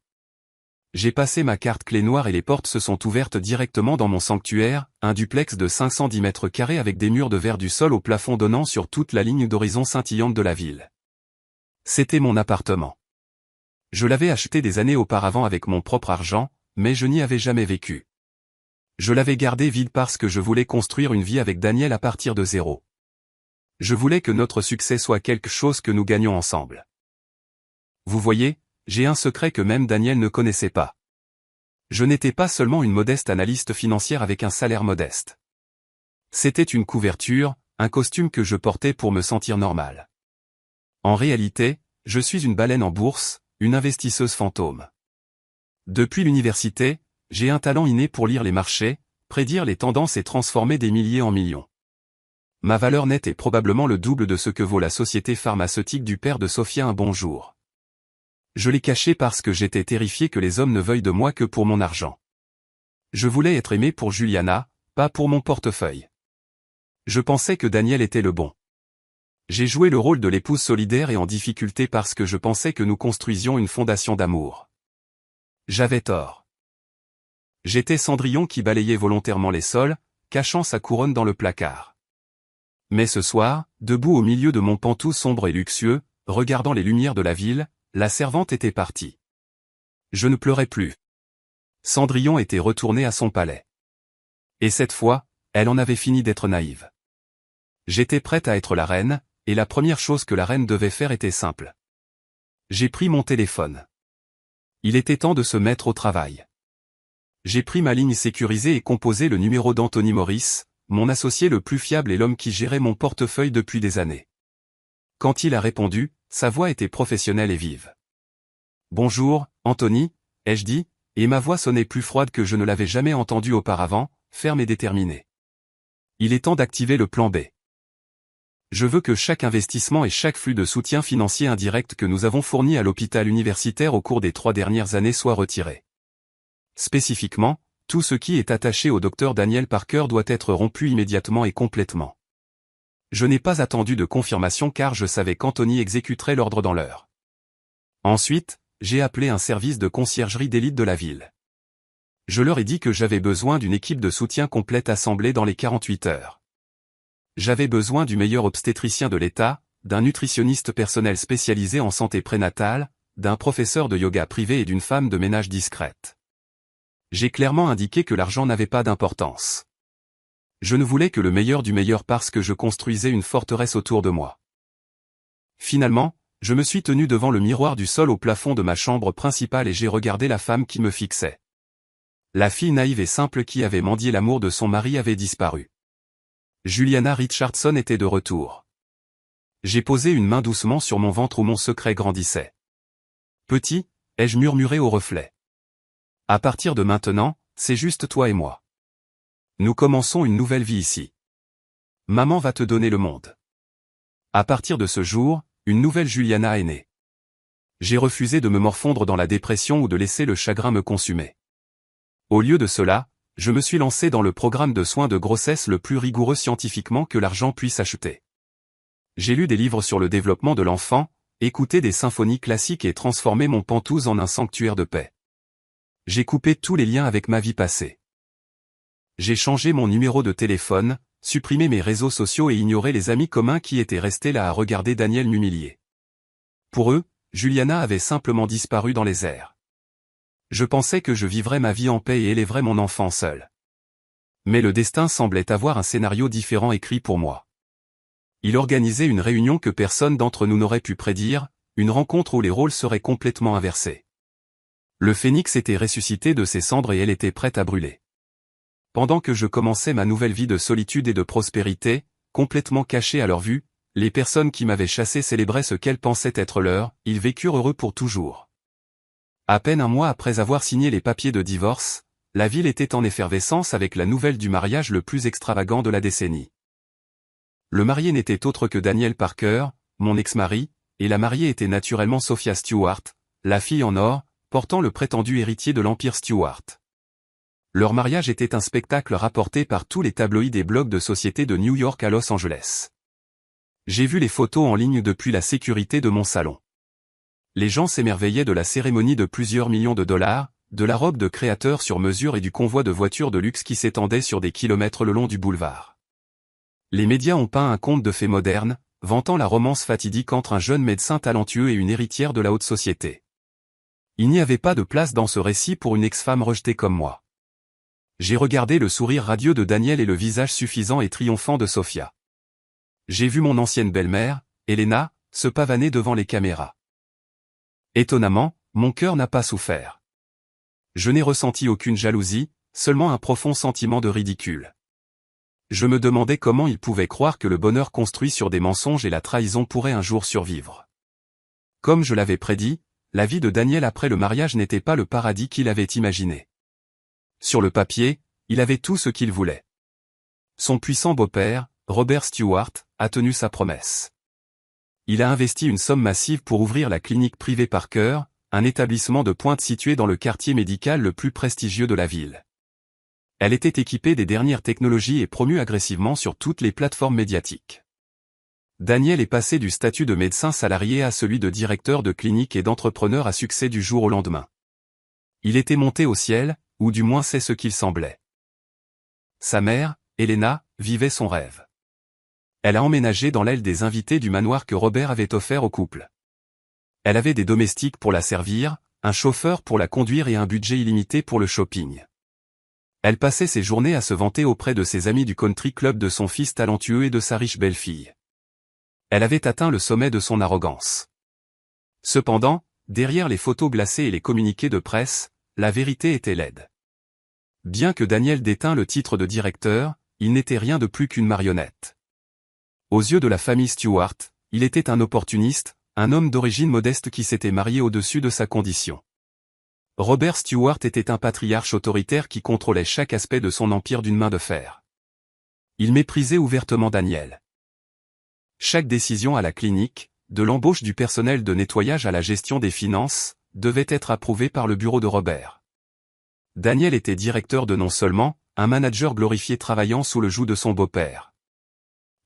J'ai passé ma carte clé noire et les portes se sont ouvertes directement dans mon sanctuaire, un duplex de 510 mètres carrés avec des murs de verre du sol au plafond donnant sur toute la ligne d'horizon scintillante de la ville. C'était mon appartement. Je l'avais acheté des années auparavant avec mon propre argent, mais je n'y avais jamais vécu. Je l'avais gardé vide parce que je voulais construire une vie avec Daniel à partir de zéro. Je voulais que notre succès soit quelque chose que nous gagnions ensemble. Vous voyez, j'ai un secret que même Daniel ne connaissait pas. Je n'étais pas seulement une modeste analyste financière avec un salaire modeste. C'était une couverture, un costume que je portais pour me sentir normal. En réalité, je suis une baleine en bourse, une investisseuse fantôme. Depuis l'université, j'ai un talent inné pour lire les marchés, prédire les tendances et transformer des milliers en millions. Ma valeur nette est probablement le double de ce que vaut la société pharmaceutique du père de Sofia un bon jour. Je l'ai caché parce que j'étais terrifié que les hommes ne veuillent de moi que pour mon argent. Je voulais être aimé pour Juliana, pas pour mon portefeuille. Je pensais que Daniel était le bon. J'ai joué le rôle de l'épouse solidaire et en difficulté parce que je pensais que nous construisions une fondation d'amour. J'avais tort. J'étais Cendrillon qui balayait volontairement les sols, cachant sa couronne dans le placard. Mais ce soir, debout au milieu de mon Penthouse sombre et luxueux, regardant les lumières de la ville, la servante était partie. Je ne pleurais plus. Cendrillon était retournée à son palais. Et cette fois, elle en avait fini d'être naïve. J'étais prête à être la reine, et la première chose que la reine devait faire était simple. J'ai pris mon téléphone. Il était temps de se mettre au travail. J'ai pris ma ligne sécurisée et composé le numéro d'Anthony Morris, mon associé le plus fiable et l'homme qui gérait mon portefeuille depuis des années. Quand il a répondu, sa voix était professionnelle et vive. « Bonjour, Anthony », ai-je dit, et ma voix sonnait plus froide que je ne l'avais jamais entendue auparavant, ferme et déterminée. Il est temps d'activer le plan B. Je veux que chaque investissement et chaque flux de soutien financier indirect que nous avons fourni à l'hôpital universitaire au cours des 3 dernières années soit retiré. Spécifiquement, tout ce qui est attaché au Dr Daniel Parker doit être rompu immédiatement et complètement. Je n'ai pas attendu de confirmation car je savais qu'Anthony exécuterait l'ordre dans l'heure. Ensuite, j'ai appelé un service de conciergerie d'élite de la ville. Je leur ai dit que j'avais besoin d'une équipe de soutien complète assemblée dans les 48 heures. J'avais besoin du meilleur obstétricien de l'État, d'un nutritionniste personnel spécialisé en santé prénatale, d'un professeur de yoga privé et d'une femme de ménage discrète. J'ai clairement indiqué que l'argent n'avait pas d'importance. Je ne voulais que le meilleur du meilleur parce que je construisais une forteresse autour de moi. Finalement, je me suis tenu devant le miroir du sol au plafond de ma chambre principale et j'ai regardé la femme qui me fixait. La fille naïve et simple qui avait mendié l'amour de son mari avait disparu. Juliana Richardson était de retour. J'ai posé une main doucement sur mon ventre où mon secret grandissait. « Petit », ai-je murmuré au reflet. À partir de maintenant, c'est juste toi et moi. Nous commençons une nouvelle vie ici. Maman va te donner le monde. À partir de ce jour, une nouvelle Juliana est née. J'ai refusé de me morfondre dans la dépression ou de laisser le chagrin me consumer. Au lieu de cela, je me suis lancé dans le programme de soins de grossesse le plus rigoureux scientifiquement que l'argent puisse acheter. J'ai lu des livres sur le développement de l'enfant, écouté des symphonies classiques et transformé mon Penthouse en un sanctuaire de paix. J'ai coupé tous les liens avec ma vie passée. J'ai changé mon numéro de téléphone, supprimé mes réseaux sociaux et ignoré les amis communs qui étaient restés là à regarder Daniel m'humilier. Pour eux, Juliana avait simplement disparu dans les airs. Je pensais que je vivrais ma vie en paix et élèverais mon enfant seul. Mais le destin semblait avoir un scénario différent écrit pour moi. Il organisait une réunion que personne d'entre nous n'aurait pu prédire, une rencontre où les rôles seraient complètement inversés. Le phénix était ressuscité de ses cendres et elle était prête à brûler. Pendant que je commençais ma nouvelle vie de solitude et de prospérité, complètement cachée à leur vue, les personnes qui m'avaient chassé célébraient ce qu'elles pensaient être leur, ils vécurent heureux pour toujours. À peine un mois après avoir signé les papiers de divorce, la ville était en effervescence avec la nouvelle du mariage le plus extravagant de la décennie. Le marié n'était autre que Daniel Parker, mon ex-mari, et la mariée était naturellement Sophia Stewart, la fille en or, portant le prétendu héritier de l'Empire Stewart. Leur mariage était un spectacle rapporté par tous les tabloïds et blogs de société de New York à Los Angeles. J'ai vu les photos en ligne depuis la sécurité de mon salon. Les gens s'émerveillaient de la cérémonie de plusieurs millions de dollars, de la robe de créateur sur mesure et du convoi de voitures de luxe qui s'étendait sur des kilomètres le long du boulevard. Les médias ont peint un conte de fées moderne, vantant la romance fatidique entre un jeune médecin talentueux et une héritière de la haute société. Il n'y avait pas de place dans ce récit pour une ex-femme rejetée comme moi. J'ai regardé le sourire radieux de Daniel et le visage suffisant et triomphant de Sophia. J'ai vu mon ancienne belle-mère, Elena, se pavaner devant les caméras. Étonnamment, mon cœur n'a pas souffert. Je n'ai ressenti aucune jalousie, seulement un profond sentiment de ridicule. Je me demandais comment ils pouvaient croire que le bonheur construit sur des mensonges et la trahison pourrait un jour survivre. Comme je l'avais prédit, la vie de Daniel après le mariage n'était pas le paradis qu'il avait imaginé. Sur le papier, il avait tout ce qu'il voulait. Son puissant beau-père, Robert Stewart, a tenu sa promesse. Il a investi une somme massive pour ouvrir la clinique privée Parker, un établissement de pointe situé dans le quartier médical le plus prestigieux de la ville. Elle était équipée des dernières technologies et promue agressivement sur toutes les plateformes médiatiques. Daniel est passé du statut de médecin salarié à celui de directeur de clinique et d'entrepreneur à succès du jour au lendemain. Il était monté au ciel, ou du moins c'est ce qu'il semblait. Sa mère, Elena, vivait son rêve. Elle a emménagé dans l'aile des invités du manoir que Robert avait offert au couple. Elle avait des domestiques pour la servir, un chauffeur pour la conduire et un budget illimité pour le shopping. Elle passait ses journées à se vanter auprès de ses amis du country club de son fils talentueux et de sa riche belle-fille. Elle avait atteint le sommet de son arrogance. Cependant, derrière les photos glacées et les communiqués de presse, la vérité était laide. Bien que Daniel détint le titre de directeur, il n'était rien de plus qu'une marionnette. Aux yeux de la famille Stewart, il était un opportuniste, un homme d'origine modeste qui s'était marié au-dessus de sa condition. Robert Stewart était un patriarche autoritaire qui contrôlait chaque aspect de son empire d'une main de fer. Il méprisait ouvertement Daniel. Chaque décision à la clinique, de l'embauche du personnel de nettoyage à la gestion des finances, devait être approuvée par le bureau de Robert. Daniel était directeur de non seulement, un manager glorifié travaillant sous le joug de son beau-père.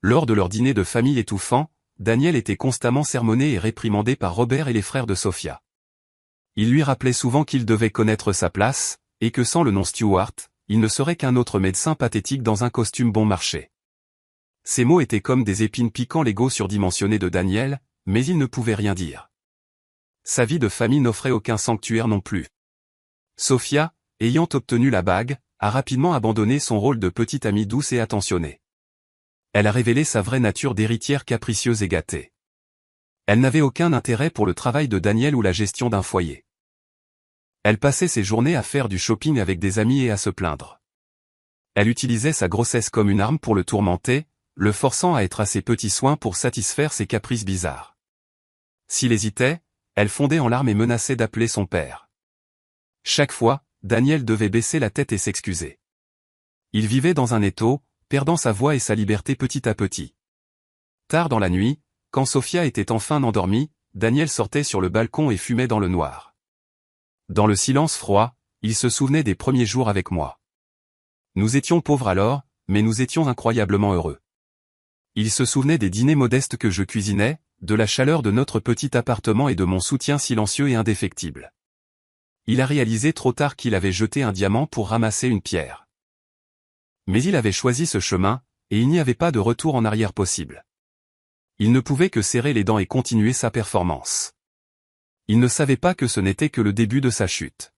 Lors de leur dîner de famille étouffant, Daniel était constamment sermonné et réprimandé par Robert et les frères de Sophia. Il lui rappelait souvent qu'il devait connaître sa place, et que sans le nom Stewart, il ne serait qu'un autre médecin pathétique dans un costume bon marché. Ces mots étaient comme des épines piquant l'ego surdimensionné de Daniel, mais il ne pouvait rien dire. Sa vie de famille n'offrait aucun sanctuaire non plus. Sophia, ayant obtenu la bague, a rapidement abandonné son rôle de petite amie douce et attentionnée. Elle a révélé sa vraie nature d'héritière capricieuse et gâtée. Elle n'avait aucun intérêt pour le travail de Daniel ou la gestion d'un foyer. Elle passait ses journées à faire du shopping avec des amis et à se plaindre. Elle utilisait sa grossesse comme une arme pour le tourmenter, le forçant à être à ses petits soins pour satisfaire ses caprices bizarres. S'il hésitait, elle fondait en larmes et menaçait d'appeler son père. Chaque fois, Daniel devait baisser la tête et s'excuser. Il vivait dans un étau, perdant sa voix et sa liberté petit à petit. Tard dans la nuit, quand Sophia était enfin endormie, Daniel sortait sur le balcon et fumait dans le noir. Dans le silence froid, il se souvenait des premiers jours avec moi. Nous étions pauvres alors, mais nous étions incroyablement heureux. Il se souvenait des dîners modestes que je cuisinais, de la chaleur de notre petit appartement et de mon soutien silencieux et indéfectible. Il a réalisé trop tard qu'il avait jeté un diamant pour ramasser une pierre. Mais il avait choisi ce chemin, et il n'y avait pas de retour en arrière possible. Il ne pouvait que serrer les dents et continuer sa performance. Il ne savait pas que ce n'était que le début de sa chute.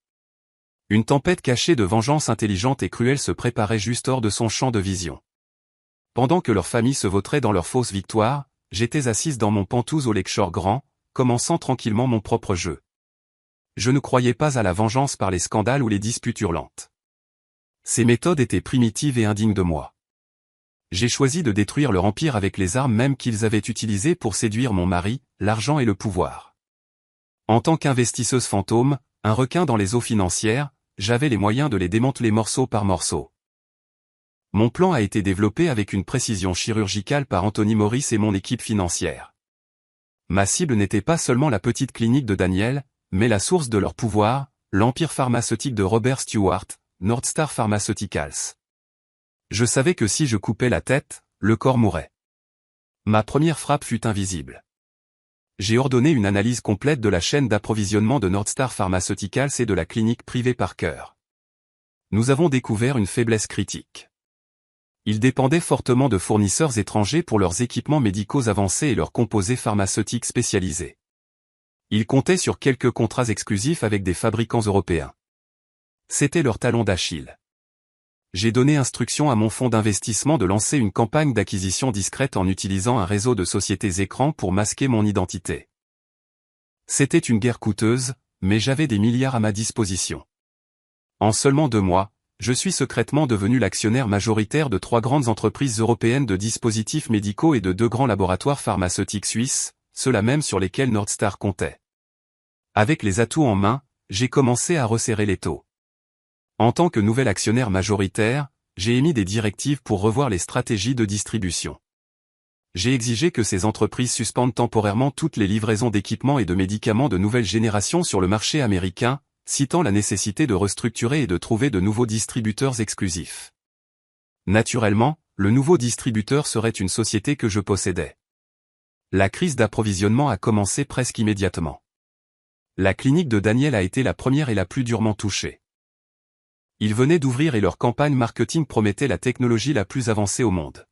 Une tempête cachée de vengeance intelligente et cruelle se préparait juste hors de son champ de vision. Pendant que leur famille se vautrait dans leur fausse victoire, j'étais assise dans mon pentouse au Lakeshore Grand, commençant tranquillement mon propre jeu. Je ne croyais pas à la vengeance par les scandales ou les disputes hurlantes. Ces méthodes étaient primitives et indignes de moi. J'ai choisi de détruire leur empire avec les armes mêmes qu'ils avaient utilisées pour séduire mon mari, l'argent et le pouvoir. En tant qu'investisseuse fantôme, un requin dans les eaux financières, j'avais les moyens de les démanteler morceau par morceau. Mon plan a été développé avec une précision chirurgicale par Anthony Morris et mon équipe financière. Ma cible n'était pas seulement la petite clinique de Daniel, mais la source de leur pouvoir, l'empire pharmaceutique de Robert Stewart, Northstar Pharmaceuticals. Je savais que si je coupais la tête, le corps mourrait. Ma première frappe fut invisible. J'ai ordonné une analyse complète de la chaîne d'approvisionnement de Northstar Pharmaceuticals et de la clinique privée Parker. Nous avons découvert une faiblesse critique. Ils dépendaient fortement de fournisseurs étrangers pour leurs équipements médicaux avancés et leurs composés pharmaceutiques spécialisés. Ils comptaient sur quelques contrats exclusifs avec des fabricants européens. C'était leur talon d'Achille. J'ai donné instruction à mon fonds d'investissement de lancer une campagne d'acquisition discrète en utilisant un réseau de sociétés écrans pour masquer mon identité. C'était une guerre coûteuse, mais j'avais des milliards à ma disposition. En seulement 2 mois, je suis secrètement devenu l'actionnaire majoritaire de 3 grandes entreprises européennes de dispositifs médicaux et de 2 grands laboratoires pharmaceutiques suisses, ceux-là même sur lesquels Northstar comptait. Avec les atouts en main, j'ai commencé à resserrer l'étau. En tant que nouvel actionnaire majoritaire, j'ai émis des directives pour revoir les stratégies de distribution. J'ai exigé que ces entreprises suspendent temporairement toutes les livraisons d'équipements et de médicaments de nouvelle génération sur le marché américain, citant la nécessité de restructurer et de trouver de nouveaux distributeurs exclusifs. Naturellement, le nouveau distributeur serait une société que je possédais. La crise d'approvisionnement a commencé presque immédiatement. La clinique de Daniel a été la première et la plus durement touchée. Ils venaient d'ouvrir et leur campagne marketing promettait la technologie la plus avancée au monde.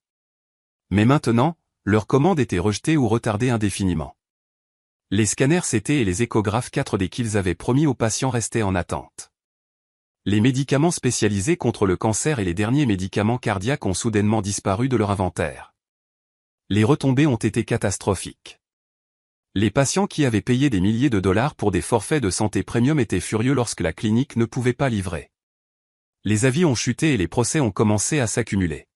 Mais maintenant, leurs commandes étaient rejetées ou retardées indéfiniment. Les scanners CT et les échographes 4D qu'ils avaient promis aux patients restaient en attente. Les médicaments spécialisés contre le cancer et les derniers médicaments cardiaques ont soudainement disparu de leur inventaire. Les retombées ont été catastrophiques. Les patients qui avaient payé des milliers de dollars pour des forfaits de santé premium étaient furieux lorsque la clinique ne pouvait pas livrer. Les avis ont chuté et les procès ont commencé à s'accumuler.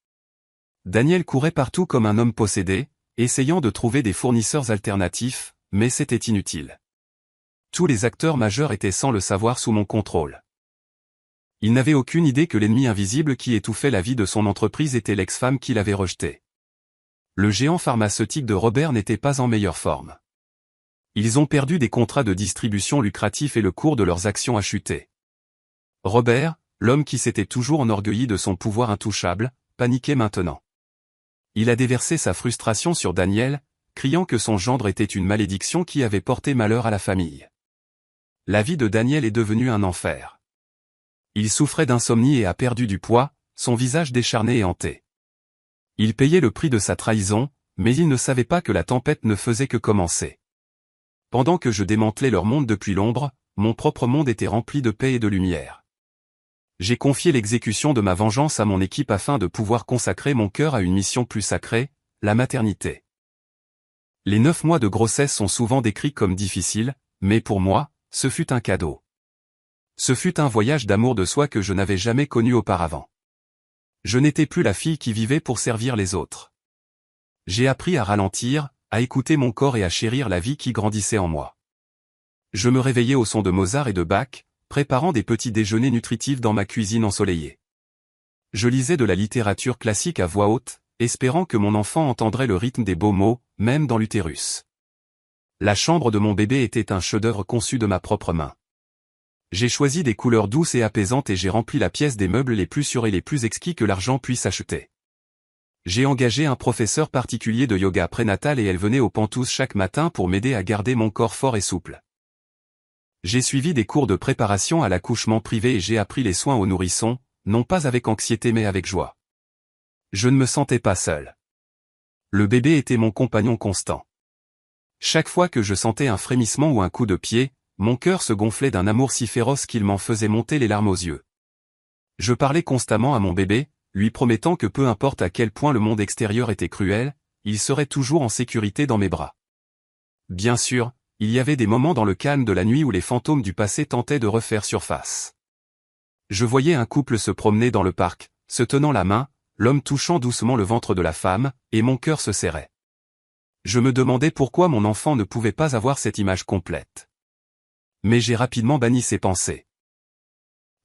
Daniel courait partout comme un homme possédé, essayant de trouver des fournisseurs alternatifs, mais c'était inutile. Tous les acteurs majeurs étaient sans le savoir sous mon contrôle. Il n'avait aucune idée que l'ennemi invisible qui étouffait la vie de son entreprise était l'ex-femme qu'il avait rejetée. Le géant pharmaceutique de Robert n'était pas en meilleure forme. Ils ont perdu des contrats de distribution lucratifs et le cours de leurs actions a chuté. Robert, l'homme qui s'était toujours enorgueilli de son pouvoir intouchable, paniquait maintenant. Il a déversé sa frustration sur Daniel, criant que son gendre était une malédiction qui avait porté malheur à la famille. La vie de Daniel est devenue un enfer. Il souffrait d'insomnie et a perdu du poids, son visage décharné et hanté. Il payait le prix de sa trahison, mais il ne savait pas que la tempête ne faisait que commencer. Pendant que je démantelais leur monde depuis l'ombre, mon propre monde était rempli de paix et de lumière. J'ai confié l'exécution de ma vengeance à mon équipe afin de pouvoir consacrer mon cœur à une mission plus sacrée, la maternité. Les 9 mois de grossesse sont souvent décrits comme difficiles, mais pour moi, ce fut un cadeau. Ce fut un voyage d'amour de soi que je n'avais jamais connu auparavant. Je n'étais plus la fille qui vivait pour servir les autres. J'ai appris à ralentir, à écouter mon corps et à chérir la vie qui grandissait en moi. Je me réveillais au son de Mozart et de Bach, préparant des petits déjeuners nutritifs dans ma cuisine ensoleillée. Je lisais de la littérature classique à voix haute, espérant que mon enfant entendrait le rythme des beaux mots, même dans l'utérus. La chambre de mon bébé était un chef-d'œuvre conçu de ma propre main. J'ai choisi des couleurs douces et apaisantes et j'ai rempli la pièce des meubles les plus sûrs et les plus exquis que l'argent puisse acheter. J'ai engagé un professeur particulier de yoga prénatal et elle venait aux pentouses chaque matin pour m'aider à garder mon corps fort et souple. J'ai suivi des cours de préparation à l'accouchement privé et j'ai appris les soins aux nourrissons, non pas avec anxiété mais avec joie. Je ne me sentais pas seul. Le bébé était mon compagnon constant. Chaque fois que je sentais un frémissement ou un coup de pied, mon cœur se gonflait d'un amour si féroce qu'il m'en faisait monter les larmes aux yeux. Je parlais constamment à mon bébé, lui promettant que peu importe à quel point le monde extérieur était cruel, il serait toujours en sécurité dans mes bras. Bien sûr, il y avait des moments dans le calme de la nuit où les fantômes du passé tentaient de refaire surface. Je voyais un couple se promener dans le parc, se tenant la main, l'homme touchant doucement le ventre de la femme, et mon cœur se serrait. Je me demandais pourquoi mon enfant ne pouvait pas avoir cette image complète. Mais j'ai rapidement banni ces pensées.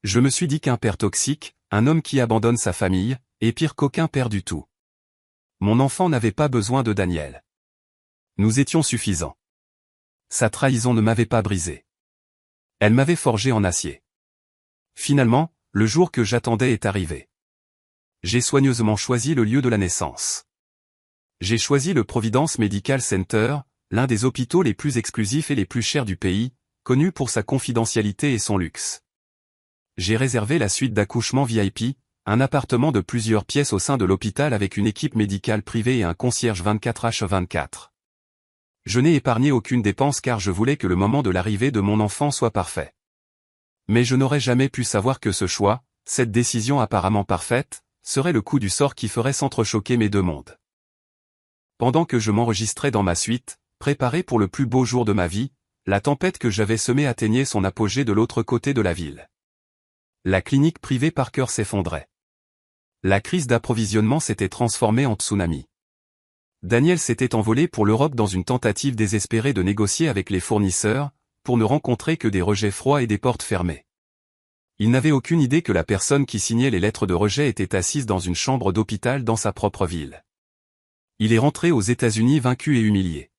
Je me suis dit qu'un père toxique, un homme qui abandonne sa famille, est pire qu'aucun père du tout. Mon enfant n'avait pas besoin de Daniel. Nous étions suffisants. Sa trahison ne m'avait pas brisé. Elle m'avait forgé en acier. Finalement, le jour que j'attendais est arrivé. J'ai soigneusement choisi le lieu de la naissance. J'ai choisi le Providence Medical Center, l'un des hôpitaux les plus exclusifs et les plus chers du pays, connu pour sa confidentialité et son luxe. J'ai réservé la suite d'accouchement VIP, un appartement de plusieurs pièces au sein de l'hôpital avec une équipe médicale privée et un concierge 24h24. Je n'ai épargné aucune dépense car je voulais que le moment de l'arrivée de mon enfant soit parfait. Mais je n'aurais jamais pu savoir que ce choix, cette décision apparemment parfaite, serait le coup du sort qui ferait s'entrechoquer mes deux mondes. Pendant que je m'enregistrais dans ma suite, préparé pour le plus beau jour de ma vie, la tempête que j'avais semée atteignait son apogée de l'autre côté de la ville. La clinique privée Parker s'effondrait. La crise d'approvisionnement s'était transformée en tsunami. Daniel s'était envolé pour l'Europe dans une tentative désespérée de négocier avec les fournisseurs, pour ne rencontrer que des rejets froids et des portes fermées. Il n'avait aucune idée que la personne qui signait les lettres de rejet était assise dans une chambre d'hôpital dans sa propre ville. Il est rentré aux États-Unis vaincu et humilié.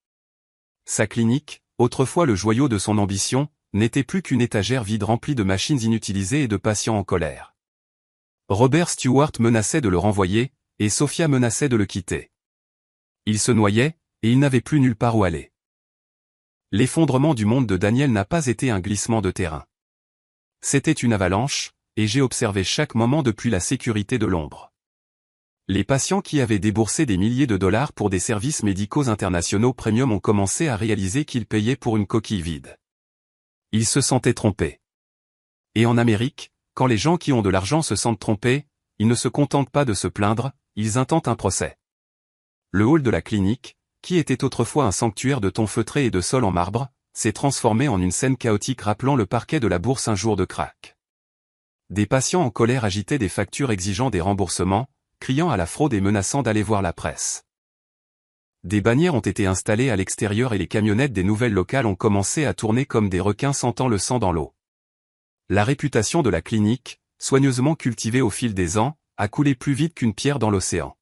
Sa clinique, autrefois le joyau de son ambition, n'était plus qu'une étagère vide remplie de machines inutilisées et de patients en colère. Robert Stewart menaçait de le renvoyer, et Sophia menaçait de le quitter. Il se noyait, et il n'avait plus nulle part où aller. L'effondrement du monde de Daniel n'a pas été un glissement de terrain. C'était une avalanche, et j'ai observé chaque moment depuis la sécurité de l'ombre. Les patients qui avaient déboursé des milliers de dollars pour des services médicaux internationaux premium ont commencé à réaliser qu'ils payaient pour une coquille vide. Ils se sentaient trompés. Et en Amérique, quand les gens qui ont de l'argent se sentent trompés, ils ne se contentent pas de se plaindre, ils intentent un procès. Le hall de la clinique, qui était autrefois un sanctuaire de tons feutrés et de sol en marbre, s'est transformé en une scène chaotique rappelant le parquet de la bourse un jour de krach. Des patients en colère agitaient des factures exigeant des remboursements, criant à la fraude et menaçant d'aller voir la presse. Des bannières ont été installées à l'extérieur et les camionnettes des nouvelles locales ont commencé à tourner comme des requins sentant le sang dans l'eau. La réputation de la clinique, soigneusement cultivée au fil des ans, a coulé plus vite qu'une pierre dans l'océan.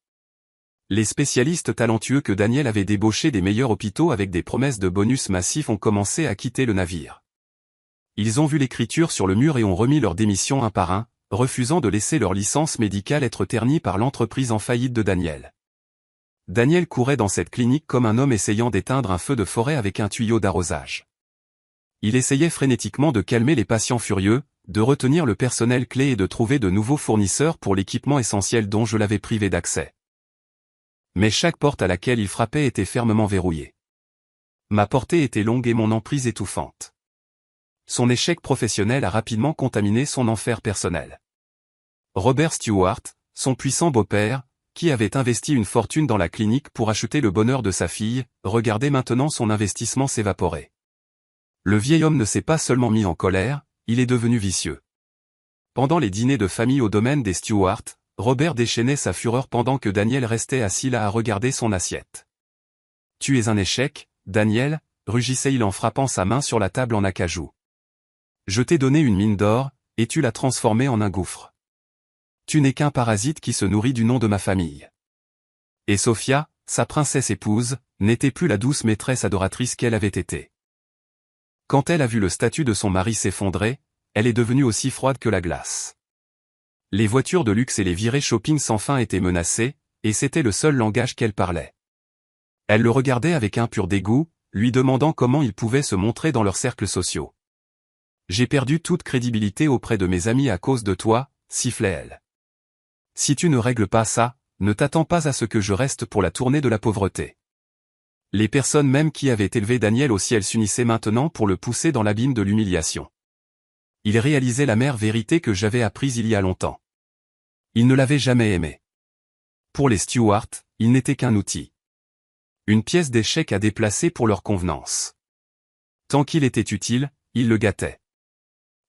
Les spécialistes talentueux que Daniel avait débauchés des meilleurs hôpitaux avec des promesses de bonus massifs ont commencé à quitter le navire. Ils ont vu l'écriture sur le mur et ont remis leur démission un par un, refusant de laisser leur licence médicale être ternie par l'entreprise en faillite de Daniel. Daniel courait dans cette clinique comme un homme essayant d'éteindre un feu de forêt avec un tuyau d'arrosage. Il essayait frénétiquement de calmer les patients furieux, de retenir le personnel clé et de trouver de nouveaux fournisseurs pour l'équipement essentiel dont je l'avais privé d'accès. Mais chaque porte à laquelle il frappait était fermement verrouillée. Ma portée était longue et mon emprise étouffante. Son échec professionnel a rapidement contaminé son enfer personnel. Robert Stewart, son puissant beau-père, qui avait investi une fortune dans la clinique pour acheter le bonheur de sa fille, regardait maintenant son investissement s'évaporer. Le vieil homme ne s'est pas seulement mis en colère, il est devenu vicieux. Pendant les dîners de famille au domaine des Stewart, Robert déchaînait sa fureur pendant que Daniel restait assis là à regarder son assiette. « Tu es un échec, Daniel » rugissait-il en frappant sa main sur la table en acajou. « Je t'ai donné une mine d'or, et tu l'as transformée en un gouffre. Tu n'es qu'un parasite qui se nourrit du nom de ma famille. » Et Sophia, sa princesse épouse, n'était plus la douce maîtresse adoratrice qu'elle avait été. Quand elle a vu le statut de son mari s'effondrer, elle est devenue aussi froide que la glace. Les voitures de luxe et les virées shopping sans fin étaient menacées, et c'était le seul langage qu'elle parlait. Elle le regardait avec un pur dégoût, lui demandant comment il pouvait se montrer dans leurs cercles sociaux. « J'ai perdu toute crédibilité auprès de mes amis à cause de toi, sifflait-elle. Si tu ne règles pas ça, ne t'attends pas à ce que je reste pour la tournée de la pauvreté. » Les personnes même qui avaient élevé Daniel au ciel s'unissaient maintenant pour le pousser dans l'abîme de l'humiliation. Il réalisait l'amère vérité que j'avais apprise il y a longtemps. Il ne l'avait jamais aimé. Pour les Stewart, il n'était qu'un outil. Une pièce d'échec à déplacer pour leur convenance. Tant qu'il était utile, ils le gâtaient.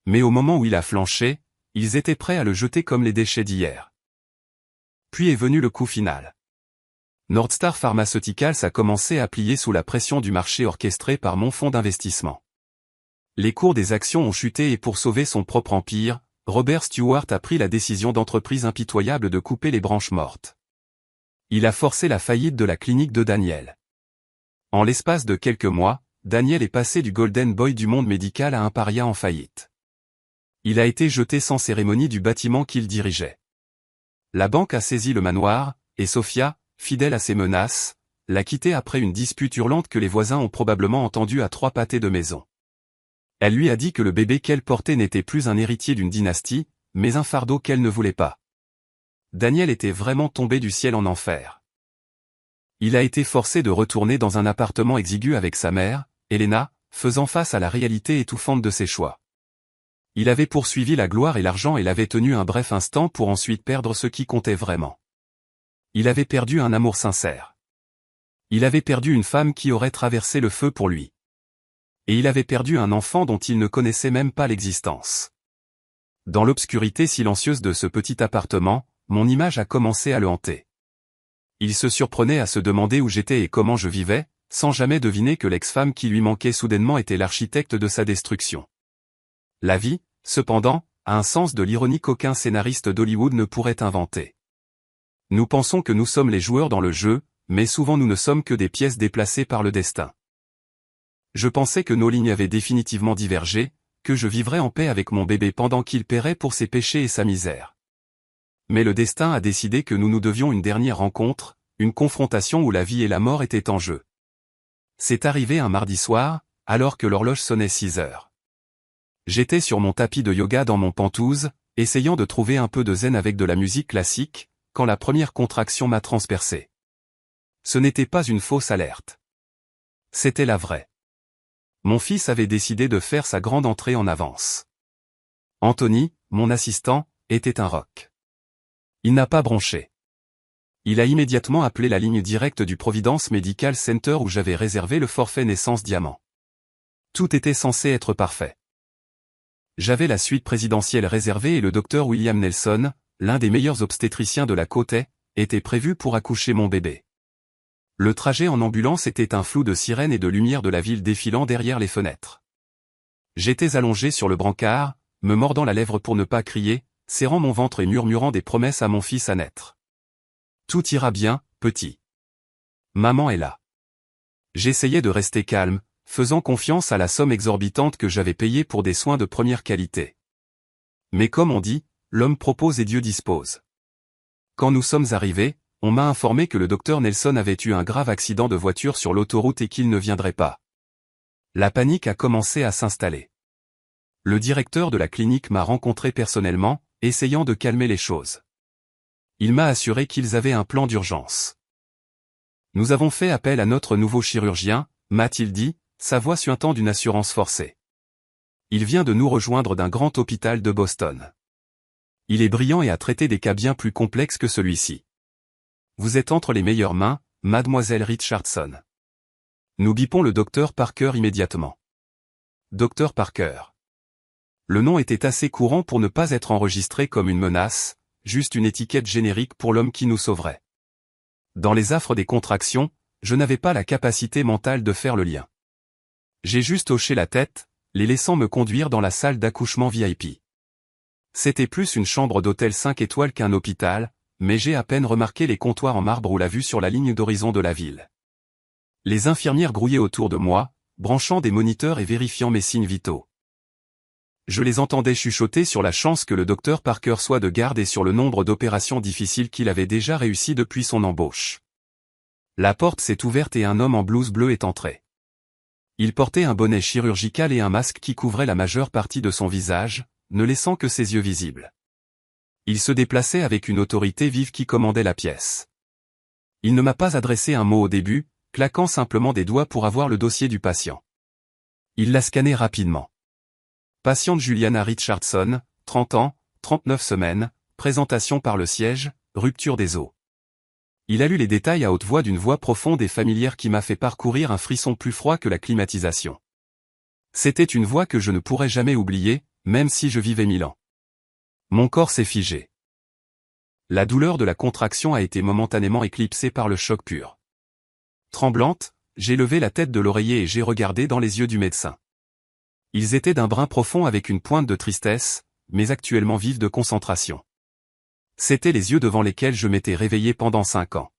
Mais au moment où il a flanché, ils étaient prêts à le jeter comme les déchets d'hier. Puis est venu le coup final. Northstar Pharmaceuticals a commencé à plier sous la pression du marché orchestré par mon fonds d'investissement. Les cours des actions ont chuté et pour sauver son propre empire, Robert Stewart a pris la décision d'entreprise impitoyable de couper les branches mortes. Il a forcé la faillite de la clinique de Daniel. En l'espace de quelques mois, Daniel est passé du Golden Boy du monde médical à un paria en faillite. Il a été jeté sans cérémonie du bâtiment qu'il dirigeait. La banque a saisi le manoir, et Sophia, fidèle à ses menaces, l'a quitté après une dispute hurlante que les voisins ont probablement entendue à 3 pâtés de maison. Elle lui a dit que le bébé qu'elle portait n'était plus un héritier d'une dynastie, mais un fardeau qu'elle ne voulait pas. Daniel était vraiment tombé du ciel en enfer. Il a été forcé de retourner dans un appartement exigu avec sa mère, Elena, faisant face à la réalité étouffante de ses choix. Il avait poursuivi la gloire et l'argent et l'avait tenu un bref instant pour ensuite perdre ce qui comptait vraiment. Il avait perdu un amour sincère. Il avait perdu une femme qui aurait traversé le feu pour lui. Et il avait perdu un enfant dont il ne connaissait même pas l'existence. Dans l'obscurité silencieuse de ce petit appartement, mon image a commencé à le hanter. Il se surprenait à se demander où j'étais et comment je vivais, sans jamais deviner que l'ex-femme qui lui manquait soudainement était l'architecte de sa destruction. La vie, cependant, a un sens de l'ironie qu'aucun scénariste d'Hollywood ne pourrait inventer. Nous pensons que nous sommes les joueurs dans le jeu, mais souvent nous ne sommes que des pièces déplacées par le destin. Je pensais que nos lignes avaient définitivement divergé, que je vivrais en paix avec mon bébé pendant qu'il paierait pour ses péchés et sa misère. Mais le destin a décidé que nous devions une dernière rencontre, une confrontation où la vie et la mort étaient en jeu. C'est arrivé un mardi soir, alors que l'horloge sonnait 6 heures. J'étais sur mon tapis de yoga dans mon penthouse, essayant de trouver un peu de zen avec de la musique classique, quand la première contraction m'a transpercé. Ce n'était pas une fausse alerte. C'était la vraie. Mon fils avait décidé de faire sa grande entrée en avance. Anthony, mon assistant, était un roc. Il n'a pas bronché. Il a immédiatement appelé la ligne directe du Providence Medical Center où j'avais réservé le forfait naissance diamant. Tout était censé être parfait. J'avais la suite présidentielle réservée et le docteur William Nelson, l'un des meilleurs obstétriciens de la côte est, était prévu pour accoucher mon bébé. Le trajet en ambulance était un flou de sirènes et de lumière de la ville défilant derrière les fenêtres. J'étais allongé sur le brancard, me mordant la lèvre pour ne pas crier, serrant mon ventre et murmurant des promesses à mon fils à naître. Tout ira bien, petit. Maman est là. J'essayais de rester calme, faisant confiance à la somme exorbitante que j'avais payée pour des soins de première qualité. Mais comme on dit, l'homme propose et Dieu dispose. Quand nous sommes arrivés, on m'a informé que le docteur Nelson avait eu un grave accident de voiture sur l'autoroute et qu'il ne viendrait pas. La panique a commencé à s'installer. Le directeur de la clinique m'a rencontré personnellement, essayant de calmer les choses. Il m'a assuré qu'ils avaient un plan d'urgence. Nous avons fait appel à notre nouveau chirurgien, m'a-t-il dit, sa voix suintant d'une assurance forcée. Il vient de nous rejoindre d'un grand hôpital de Boston. Il est brillant et a traité des cas bien plus complexes que celui-ci. Vous êtes entre les meilleures mains, mademoiselle Richardson. Nous bipons le docteur Parker immédiatement. Docteur Parker. Le nom était assez courant pour ne pas être enregistré comme une menace, juste une étiquette générique pour l'homme qui nous sauverait. Dans les affres des contractions, je n'avais pas la capacité mentale de faire le lien. J'ai juste hoché la tête, les laissant me conduire dans la salle d'accouchement VIP. C'était plus une chambre d'hôtel 5 étoiles qu'un hôpital, mais j'ai à peine remarqué les comptoirs en marbre ou la vue sur la ligne d'horizon de la ville. Les infirmières grouillaient autour de moi, branchant des moniteurs et vérifiant mes signes vitaux. Je les entendais chuchoter sur la chance que le docteur Parker soit de garde et sur le nombre d'opérations difficiles qu'il avait déjà réussi depuis son embauche. La porte s'est ouverte et un homme en blouse bleue est entré. Il portait un bonnet chirurgical et un masque qui couvrait la majeure partie de son visage, ne laissant que ses yeux visibles. Il se déplaçait avec une autorité vive qui commandait la pièce. Il ne m'a pas adressé un mot au début, claquant simplement des doigts pour avoir le dossier du patient. Il l'a scanné rapidement. Patiente Juliana Richardson, 30 ans, 39 semaines, présentation par le siège, rupture des os. Il a lu les détails à haute voix d'une voix profonde et familière qui m'a fait parcourir un frisson plus froid que la climatisation. C'était une voix que je ne pourrais jamais oublier, même si je vivais 1000 ans. Mon corps s'est figé. La douleur de la contraction a été momentanément éclipsée par le choc pur. Tremblante, j'ai levé la tête de l'oreiller et j'ai regardé dans les yeux du médecin. Ils étaient d'un brun profond avec une pointe de tristesse, mais actuellement vives de concentration. C'étaient les yeux devant lesquels je m'étais réveillé pendant 5 ans.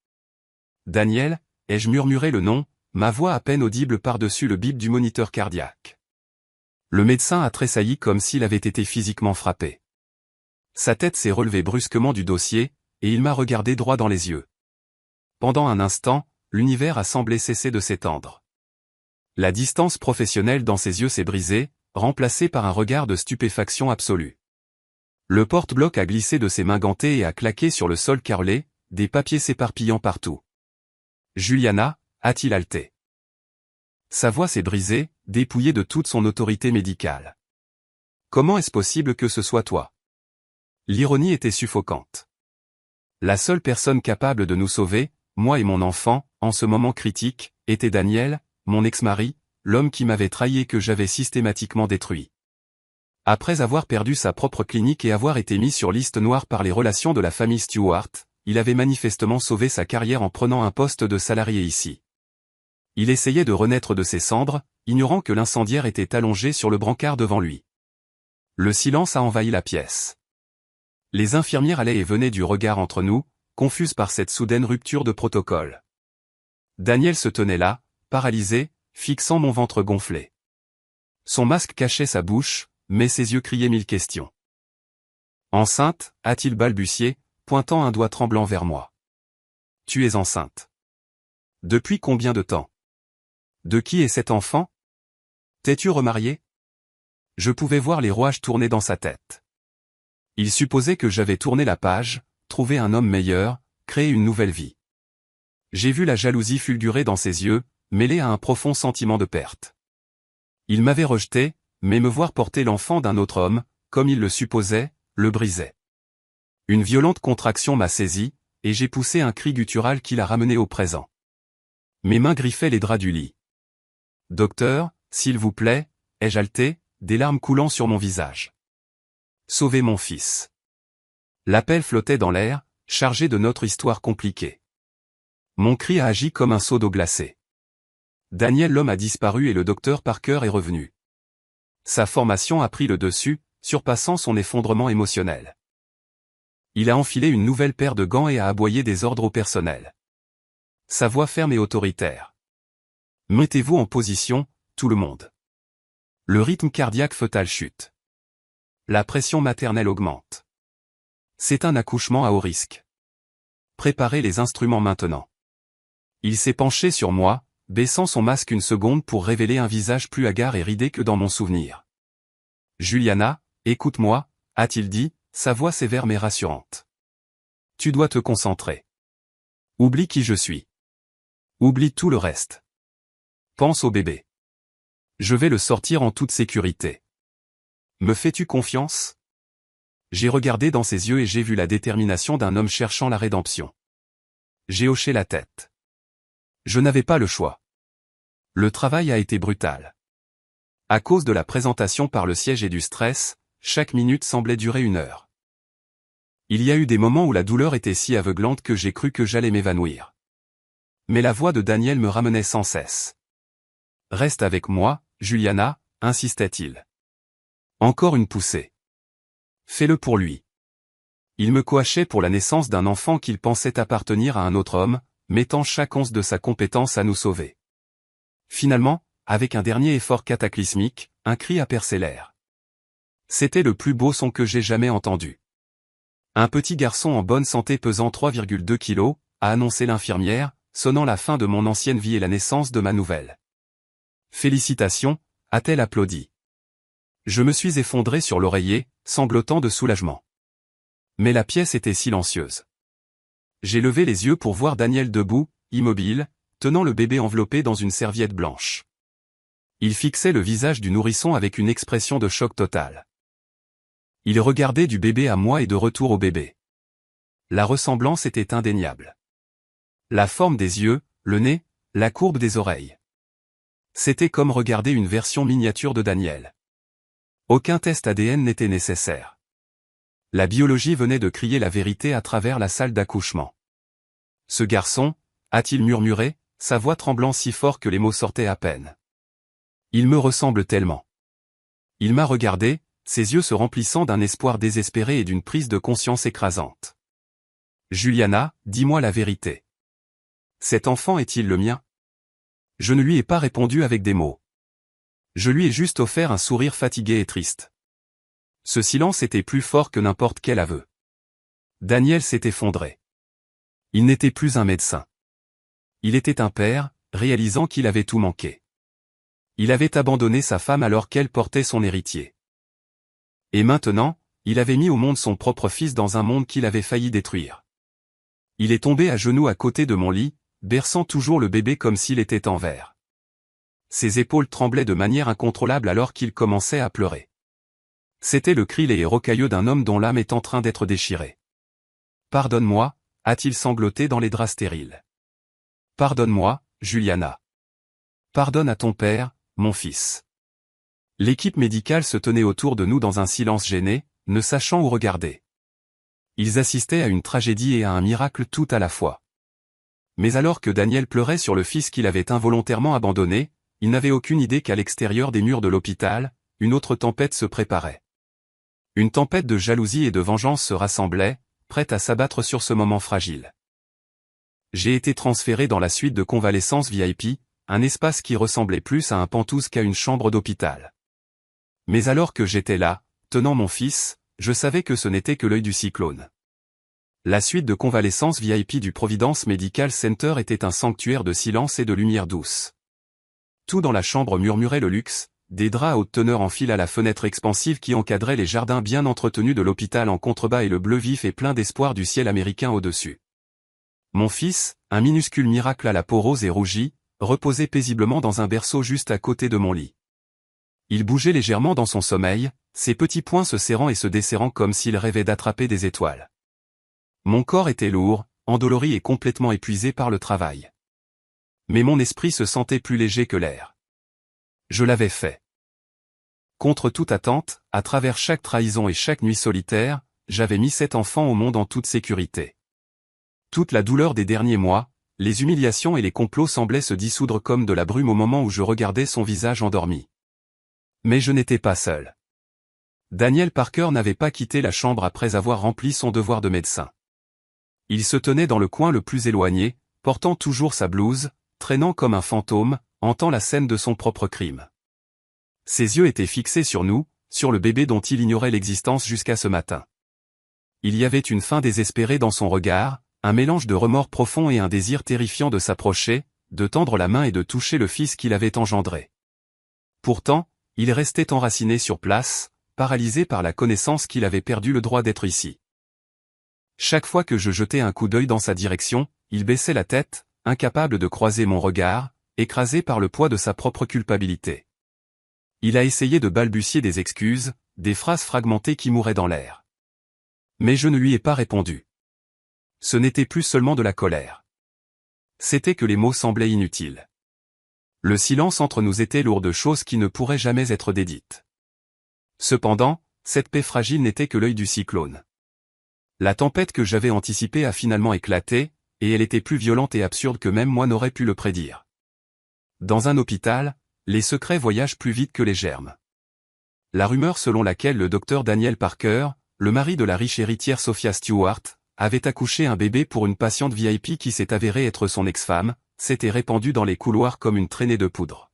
Daniel, ai-je murmuré le nom, ma voix à peine audible par-dessus le bip du moniteur cardiaque. Le médecin a tressailli comme s'il avait été physiquement frappé. Sa tête s'est relevée brusquement du dossier, et il m'a regardé droit dans les yeux. Pendant un instant, l'univers a semblé cesser de s'étendre. La distance professionnelle dans ses yeux s'est brisée, remplacée par un regard de stupéfaction absolue. Le porte-bloc a glissé de ses mains gantées et a claqué sur le sol carrelé, des papiers s'éparpillant partout. Juliana, a-t-il haleté. Sa voix s'est brisée, dépouillée de toute son autorité médicale. Comment est-ce possible que ce soit toi? L'ironie était suffocante. La seule personne capable de nous sauver, moi et mon enfant, en ce moment critique, était Daniel, mon ex-mari, l'homme qui m'avait trahi et que j'avais systématiquement détruit. Après avoir perdu sa propre clinique et avoir été mis sur liste noire par les relations de la famille Stewart, il avait manifestement sauvé sa carrière en prenant un poste de salarié ici. Il essayait de renaître de ses cendres, ignorant que l'incendiaire était allongé sur le brancard devant lui. Le silence a envahi la pièce. Les infirmières allaient et venaient du regard entre nous, confuses par cette soudaine rupture de protocole. Daniel se tenait là, paralysé, fixant mon ventre gonflé. Son masque cachait sa bouche, mais ses yeux criaient 1000 questions. Enceinte, a-t-il balbutié, pointant un doigt tremblant vers moi. Tu es enceinte. Depuis combien de temps? De qui est cet enfant? T'es-tu remarié? Je pouvais voir les rouages tourner dans sa tête. Il supposait que j'avais tourné la page, trouvé un homme meilleur, créé une nouvelle vie. J'ai vu la jalousie fulgurer dans ses yeux, mêlée à un profond sentiment de perte. Il m'avait rejeté, mais me voir porter l'enfant d'un autre homme, comme il le supposait, le brisait. Une violente contraction m'a saisi, et j'ai poussé un cri guttural qui l'a ramené au présent. Mes mains griffaient les draps du lit. Docteur, s'il vous plaît, ai-je haleté, des larmes coulant sur mon visage. Sauvez mon fils. L'appel flottait dans l'air, chargé de notre histoire compliquée. Mon cri a agi comme un seau d'eau glacée. Daniel l'homme a disparu et le docteur Parker est revenu. Sa formation a pris le dessus, surpassant son effondrement émotionnel. Il a enfilé une nouvelle paire de gants et a aboyé des ordres au personnel. Sa voix ferme et autoritaire. Mettez-vous en position, tout le monde. Le rythme cardiaque fœtal chute. La pression maternelle augmente. C'est un accouchement à haut risque. Préparez les instruments maintenant. Il s'est penché sur moi, baissant son masque une seconde pour révéler un visage plus hagard et ridé que dans mon souvenir. Juliana, écoute-moi, a-t-il dit, sa voix sévère mais rassurante. Tu dois te concentrer. Oublie qui je suis. Oublie tout le reste. Pense au bébé. Je vais le sortir en toute sécurité. Me fais-tu confiance? J'ai regardé dans ses yeux et j'ai vu la détermination d'un homme cherchant la rédemption. J'ai hoché la tête. Je n'avais pas le choix. Le travail a été brutal. À cause de la présentation par le siège et du stress, chaque minute semblait durer 1 heure. Il y a eu des moments où la douleur était si aveuglante que j'ai cru que j'allais m'évanouir. Mais la voix de Daniel me ramenait sans cesse. Reste avec moi, Juliana, insistait-il. Encore une poussée. Fais-le pour lui. Il me coachait pour la naissance d'un enfant qu'il pensait appartenir à un autre homme, mettant chaque once de sa compétence à nous sauver. Finalement, avec un dernier effort cataclysmique, un cri a percé l'air. C'était le plus beau son que j'ai jamais entendu. Un petit garçon en bonne santé pesant 3,2 kilos, a annoncé l'infirmière, sonnant la fin de mon ancienne vie et la naissance de ma nouvelle. Félicitations, a-t-elle applaudi. Je me suis effondré sur l'oreiller, sanglotant de soulagement. Mais la pièce était silencieuse. J'ai levé les yeux pour voir Daniel debout, immobile, tenant le bébé enveloppé dans une serviette blanche. Il fixait le visage du nourrisson avec une expression de choc total. Il regardait du bébé à moi et de retour au bébé. La ressemblance était indéniable. La forme des yeux, le nez, la courbe des oreilles. C'était comme regarder une version miniature de Daniel. Aucun test ADN n'était nécessaire. La biologie venait de crier la vérité à travers la salle d'accouchement. Ce garçon, a-t-il murmuré, sa voix tremblant si fort que les mots sortaient à peine. Il me ressemble tellement. Il m'a regardé, ses yeux se remplissant d'un espoir désespéré et d'une prise de conscience écrasante. Juliana, dis-moi la vérité. Cet enfant est-il le mien? Je ne lui ai pas répondu avec des mots. Je lui ai juste offert un sourire fatigué et triste. Ce silence était plus fort que n'importe quel aveu. Daniel s'est effondré. Il n'était plus un médecin. Il était un père, réalisant qu'il avait tout manqué. Il avait abandonné sa femme alors qu'elle portait son héritier. Et maintenant, il avait mis au monde son propre fils dans un monde qu'il avait failli détruire. Il est tombé à genoux à côté de mon lit, berçant toujours le bébé comme s'il était en verre. Ses épaules tremblaient de manière incontrôlable alors qu'il commençait à pleurer. C'était le cri et rocailleux d'un homme dont l'âme est en train d'être déchirée. Pardonne-moi, a-t-il sangloté dans les draps stériles. Pardonne-moi, Juliana. Pardonne à ton père, mon fils. L'équipe médicale se tenait autour de nous dans un silence gêné, ne sachant où regarder. Ils assistaient à une tragédie et à un miracle tout à la fois. Mais alors que Daniel pleurait sur le fils qu'il avait involontairement abandonné, il n'avait aucune idée qu'à l'extérieur des murs de l'hôpital, une autre tempête se préparait. Une tempête de jalousie et de vengeance se rassemblait, prête à s'abattre sur ce moment fragile. J'ai été transféré dans la suite de convalescence VIP, un espace qui ressemblait plus à un penthouse qu'à une chambre d'hôpital. Mais alors que j'étais là, tenant mon fils, je savais que ce n'était que l'œil du cyclone. La suite de convalescence VIP du Providence Medical Center était un sanctuaire de silence et de lumière douce. Tout dans la chambre murmurait le luxe, des draps à haute teneur en fil à la fenêtre expansive qui encadrait les jardins bien entretenus de l'hôpital en contrebas et le bleu vif et plein d'espoir du ciel américain au-dessus. Mon fils, un minuscule miracle à la peau rose et rougie, reposait paisiblement dans un berceau juste à côté de mon lit. Il bougeait légèrement dans son sommeil, ses petits poings se serrant et se desserrant comme s'il rêvait d'attraper des étoiles. Mon corps était lourd, endolori et complètement épuisé par le travail. Mais mon esprit se sentait plus léger que l'air. Je l'avais fait. Contre toute attente, à travers chaque trahison et chaque nuit solitaire, j'avais mis cet enfant au monde en toute sécurité. Toute la douleur des derniers mois, les humiliations et les complots semblaient se dissoudre comme de la brume au moment où je regardais son visage endormi. Mais je n'étais pas seul. Daniel Parker n'avait pas quitté la chambre après avoir rempli son devoir de médecin. Il se tenait dans le coin le plus éloigné, portant toujours sa blouse, traînant comme un fantôme, hantant la scène de son propre crime. Ses yeux étaient fixés sur nous, sur le bébé dont il ignorait l'existence jusqu'à ce matin. Il y avait une faim désespérée dans son regard, un mélange de remords profond et un désir terrifiant de s'approcher, de tendre la main et de toucher le fils qu'il avait engendré. Pourtant, il restait enraciné sur place, paralysé par la connaissance qu'il avait perdu le droit d'être ici. Chaque fois que je jetais un coup d'œil dans sa direction, il baissait la tête, incapable de croiser mon regard, écrasé par le poids de sa propre culpabilité. Il a essayé de balbutier des excuses, des phrases fragmentées qui mouraient dans l'air. Mais je ne lui ai pas répondu. Ce n'était plus seulement de la colère. C'était que les mots semblaient inutiles. Le silence entre nous était lourd de choses qui ne pourraient jamais être dédites. Cependant, cette paix fragile n'était que l'œil du cyclone. La tempête que j'avais anticipée a finalement éclaté, et elle était plus violente et absurde que même moi n'aurais pu le prédire. Dans un hôpital, les secrets voyagent plus vite que les germes. La rumeur selon laquelle le docteur Daniel Parker, le mari de la riche héritière Sophia Stewart, avait accouché un bébé pour une patiente VIP qui s'est avérée être son ex-femme, s'était répandue dans les couloirs comme une traînée de poudre.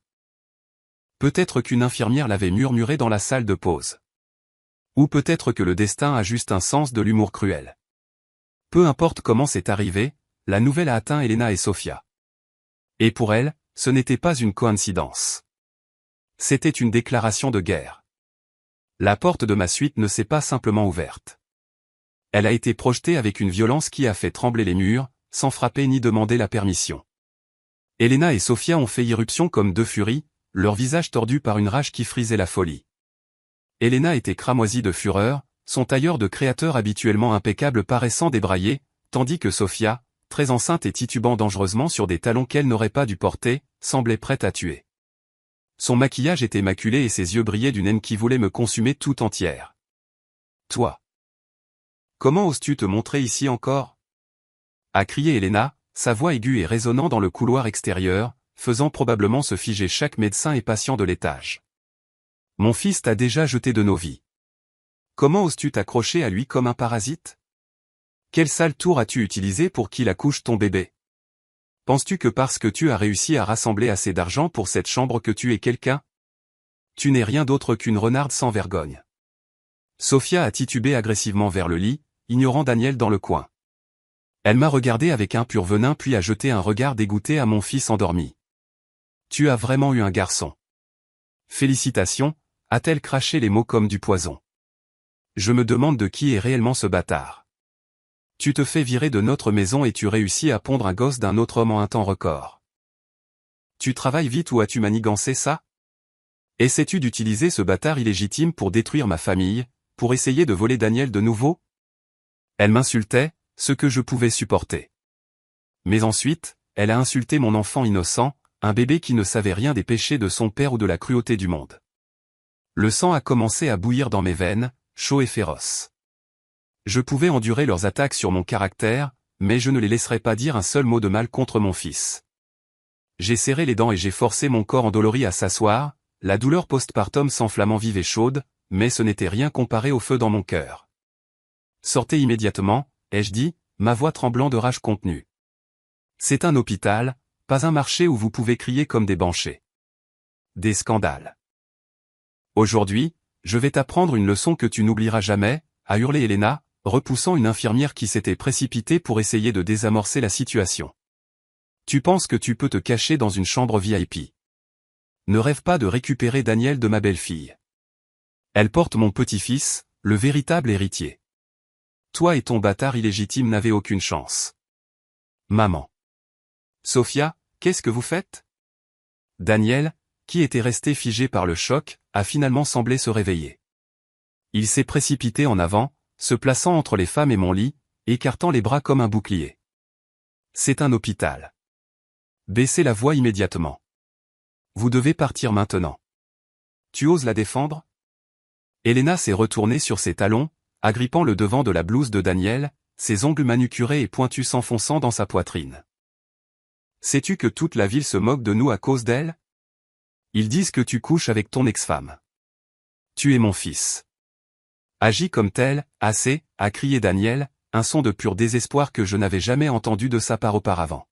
Peut-être qu'une infirmière l'avait murmuré dans la salle de pause. Ou peut-être que le destin a juste un sens de l'humour cruel. Peu importe comment c'est arrivé, la nouvelle a atteint Elena et Sophia. Et pour elle, ce n'était pas une coïncidence. C'était une déclaration de guerre. La porte de ma suite ne s'est pas simplement ouverte. Elle a été projetée avec une violence qui a fait trembler les murs, sans frapper ni demander la permission. Elena et Sophia ont fait irruption comme deux furies, leurs visages tordus par une rage qui frisait la folie. Elena était cramoisie de fureur, son tailleur de créateur habituellement impeccable paraissant débraillé, tandis que Sophia, très enceinte et titubant dangereusement sur des talons qu'elle n'aurait pas dû porter, semblait prête à tuer. Son maquillage était maculé et ses yeux brillaient d'une haine qui voulait me consumer tout entière. Toi! Comment oses-tu te montrer ici encore? A crié Elena, sa voix aiguë et résonnant dans le couloir extérieur, faisant probablement se figer chaque médecin et patient de l'étage. Mon fils t'a déjà jeté de nos vies. Comment oses-tu t'accrocher à lui comme un parasite? Quel sale tour as-tu utilisé pour qu'il accouche ton bébé? Penses-tu que parce que tu as réussi à rassembler assez d'argent pour cette chambre que tu es quelqu'un? Tu n'es rien d'autre qu'une renarde sans vergogne. Sophia a titubé agressivement vers le lit, ignorant Daniel dans le coin. Elle m'a regardé avec un pur venin puis a jeté un regard dégoûté à mon fils endormi. Tu as vraiment eu un garçon. Félicitations, a-t-elle craché les mots comme du poison. Je me demande de qui est réellement ce bâtard. Tu te fais virer de notre maison et tu réussis à pondre un gosse d'un autre homme en un temps record. Tu travailles vite ou as-tu manigancé ça? Essaies-tu d'utiliser ce bâtard illégitime pour détruire ma famille, pour essayer de voler Daniel de nouveau? Elle m'insultait, ce que je pouvais supporter. Mais ensuite, elle a insulté mon enfant innocent, un bébé qui ne savait rien des péchés de son père ou de la cruauté du monde. Le sang a commencé à bouillir dans mes veines, chaud et féroce. Je pouvais endurer leurs attaques sur mon caractère, mais je ne les laisserais pas dire un seul mot de mal contre mon fils. J'ai serré les dents et j'ai forcé mon corps endolori à s'asseoir, la douleur postpartum s'enflammant vive et chaude, mais ce n'était rien comparé au feu dans mon cœur. Sortez immédiatement, ai-je dit, ma voix tremblant de rage contenue. C'est un hôpital, pas un marché où vous pouvez crier comme des banchers. Des scandales. Aujourd'hui, je vais t'apprendre une leçon que tu n'oublieras jamais, a hurlé Elena, repoussant une infirmière qui s'était précipitée pour essayer de désamorcer la situation. Tu penses que tu peux te cacher dans une chambre VIP. Ne rêve pas de récupérer Daniel de ma belle-fille. Elle porte mon petit-fils, le véritable héritier. Toi et ton bâtard illégitime n'avez aucune chance. Maman. Sophia, qu'est-ce que vous faites? Daniel, qui était resté figé par le choc, a finalement semblé se réveiller. Il s'est précipité en avant, se plaçant entre les femmes et mon lit, écartant les bras comme un bouclier. C'est un hôpital. Baissez la voix immédiatement. Vous devez partir maintenant. Tu oses la défendre? Elena s'est retournée sur ses talons, agrippant le devant de la blouse de Daniel, ses ongles manucurés et pointus s'enfonçant dans sa poitrine. Sais-tu que toute la ville se moque de nous à cause d'elle? Ils disent que tu couches avec ton ex-femme. Tu es mon fils. Agis comme tel, assez, a crié Daniel, un son de pur désespoir que je n'avais jamais entendu de sa part auparavant.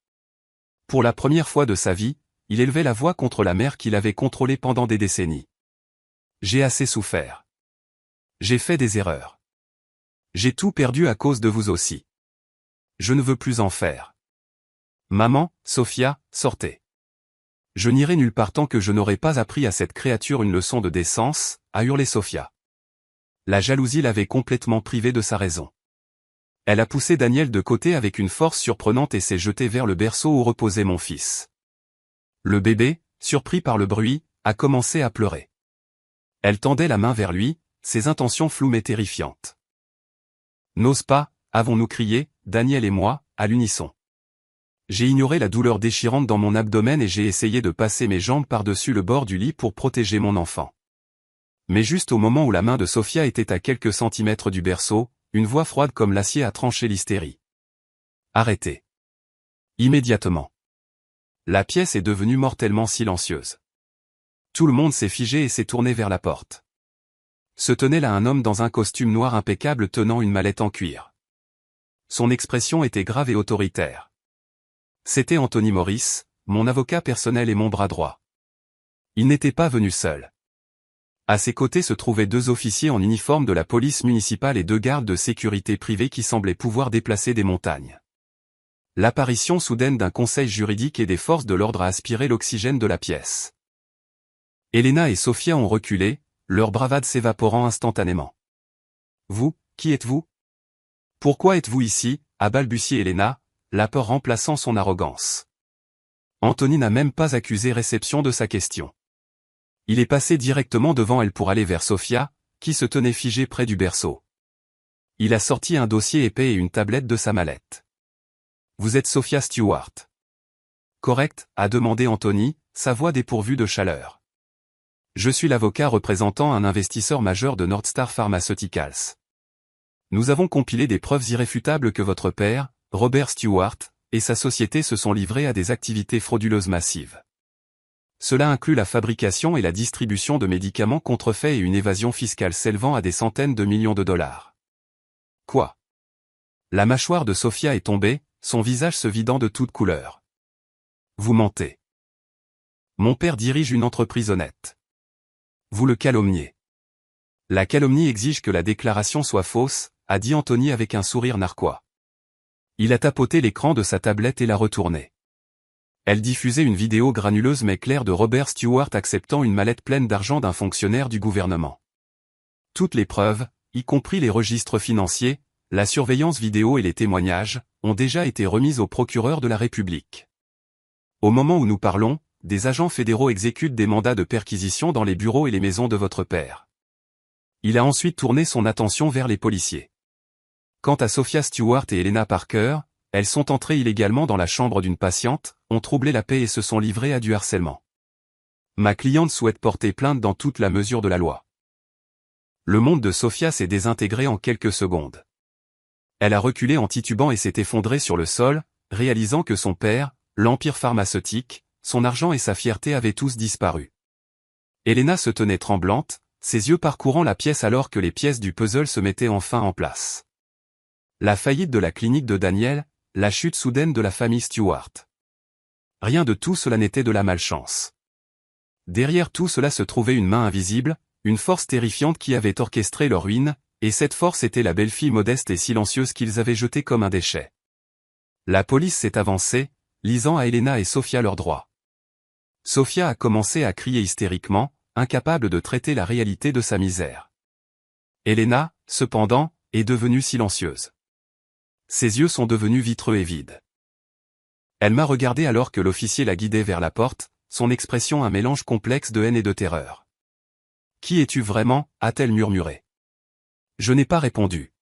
Pour la première fois de sa vie, il élevait la voix contre la mère qu'il avait contrôlée pendant des décennies. J'ai assez souffert. J'ai fait des erreurs. J'ai tout perdu à cause de vous aussi. Je ne veux plus en faire. Maman, Sophia, sortez. Je n'irai nulle part tant que je n'aurai pas appris à cette créature une leçon de décence, a hurlé Sophia. La jalousie l'avait complètement privée de sa raison. Elle a poussé Daniel de côté avec une force surprenante et s'est jetée vers le berceau où reposait mon fils. Le bébé, surpris par le bruit, a commencé à pleurer. Elle tendait la main vers lui, ses intentions floues mais terrifiantes. N'ose pas, avons-nous crié, Daniel et moi, à l'unisson. J'ai ignoré la douleur déchirante dans mon abdomen et j'ai essayé de passer mes jambes par-dessus le bord du lit pour protéger mon enfant. Mais juste au moment où la main de Sophia était à quelques centimètres du berceau, une voix froide comme l'acier a tranché l'hystérie. Arrêtez. Immédiatement. La pièce est devenue mortellement silencieuse. Tout le monde s'est figé et s'est tourné vers la porte. Se tenait là un homme dans un costume noir impeccable tenant une mallette en cuir. Son expression était grave et autoritaire. C'était Anthony Morris, mon avocat personnel et mon bras droit. Il n'était pas venu seul. À ses côtés se trouvaient 2 officiers en uniforme de la police municipale et 2 gardes de sécurité privés qui semblaient pouvoir déplacer des montagnes. L'apparition soudaine d'un conseil juridique et des forces de l'ordre a aspiré l'oxygène de la pièce. Elena et Sophia ont reculé, leur bravade s'évaporant instantanément. Vous, qui êtes-vous? Pourquoi êtes-vous ici? A balbutié Elena, la peur remplaçant son arrogance. Anthony n'a même pas accusé réception de sa question. Il est passé directement devant elle pour aller vers Sophia, qui se tenait figée près du berceau. Il a sorti un dossier épais et une tablette de sa mallette. Vous êtes Sophia Stewart. Correct, a demandé Anthony, sa voix dépourvue de chaleur. Je suis l'avocat représentant un investisseur majeur de Northstar Pharmaceuticals. Nous avons compilé des preuves irréfutables que votre père, Robert Stewart, et sa société se sont livrés à des activités frauduleuses massives. Cela inclut la fabrication et la distribution de médicaments contrefaits et une évasion fiscale s'élevant à des centaines de millions de dollars. Quoi? La mâchoire de Sophia est tombée, son visage se vidant de toute couleur. Vous mentez. Mon père dirige une entreprise honnête. Vous le calomniez. La calomnie exige que la déclaration soit fausse, a dit Anthony avec un sourire narquois. Il a tapoté l'écran de sa tablette et l'a retourné. Elle diffusait une vidéo granuleuse mais claire de Robert Stewart acceptant une mallette pleine d'argent d'un fonctionnaire du gouvernement. Toutes les preuves, y compris les registres financiers, la surveillance vidéo et les témoignages, ont déjà été remises au procureur de la République. Au moment où nous parlons, des agents fédéraux exécutent des mandats de perquisition dans les bureaux et les maisons de votre père. Il a ensuite tourné son attention vers les policiers. Quant à Sophia Stewart et Elena Parker, elles sont entrées illégalement dans la chambre d'une patiente, ont troublé la paix et se sont livrées à du harcèlement. Ma cliente souhaite porter plainte dans toute la mesure de la loi. Le monde de Sophia s'est désintégré en quelques secondes. Elle a reculé en titubant et s'est effondrée sur le sol, réalisant que son père, l'empire pharmaceutique, son argent et sa fierté avaient tous disparu. Elena se tenait tremblante, ses yeux parcourant la pièce alors que les pièces du puzzle se mettaient enfin en place. La faillite de la clinique de Daniel, la chute soudaine de la famille Stewart. Rien de tout cela n'était de la malchance. Derrière tout cela se trouvait une main invisible, une force terrifiante qui avait orchestré leur ruine, et cette force était la belle-fille modeste et silencieuse qu'ils avaient jetée comme un déchet. La police s'est avancée, lisant à Elena et Sophia leurs droits. Sophia a commencé à crier hystériquement, incapable de traiter la réalité de sa misère. Elena, cependant, est devenue silencieuse. Ses yeux sont devenus vitreux et vides. Elle m'a regardé alors que l'officier la guidait vers la porte, son expression un mélange complexe de haine et de terreur. « Qui es-tu vraiment » a-t-elle murmuré. Je n'ai pas répondu.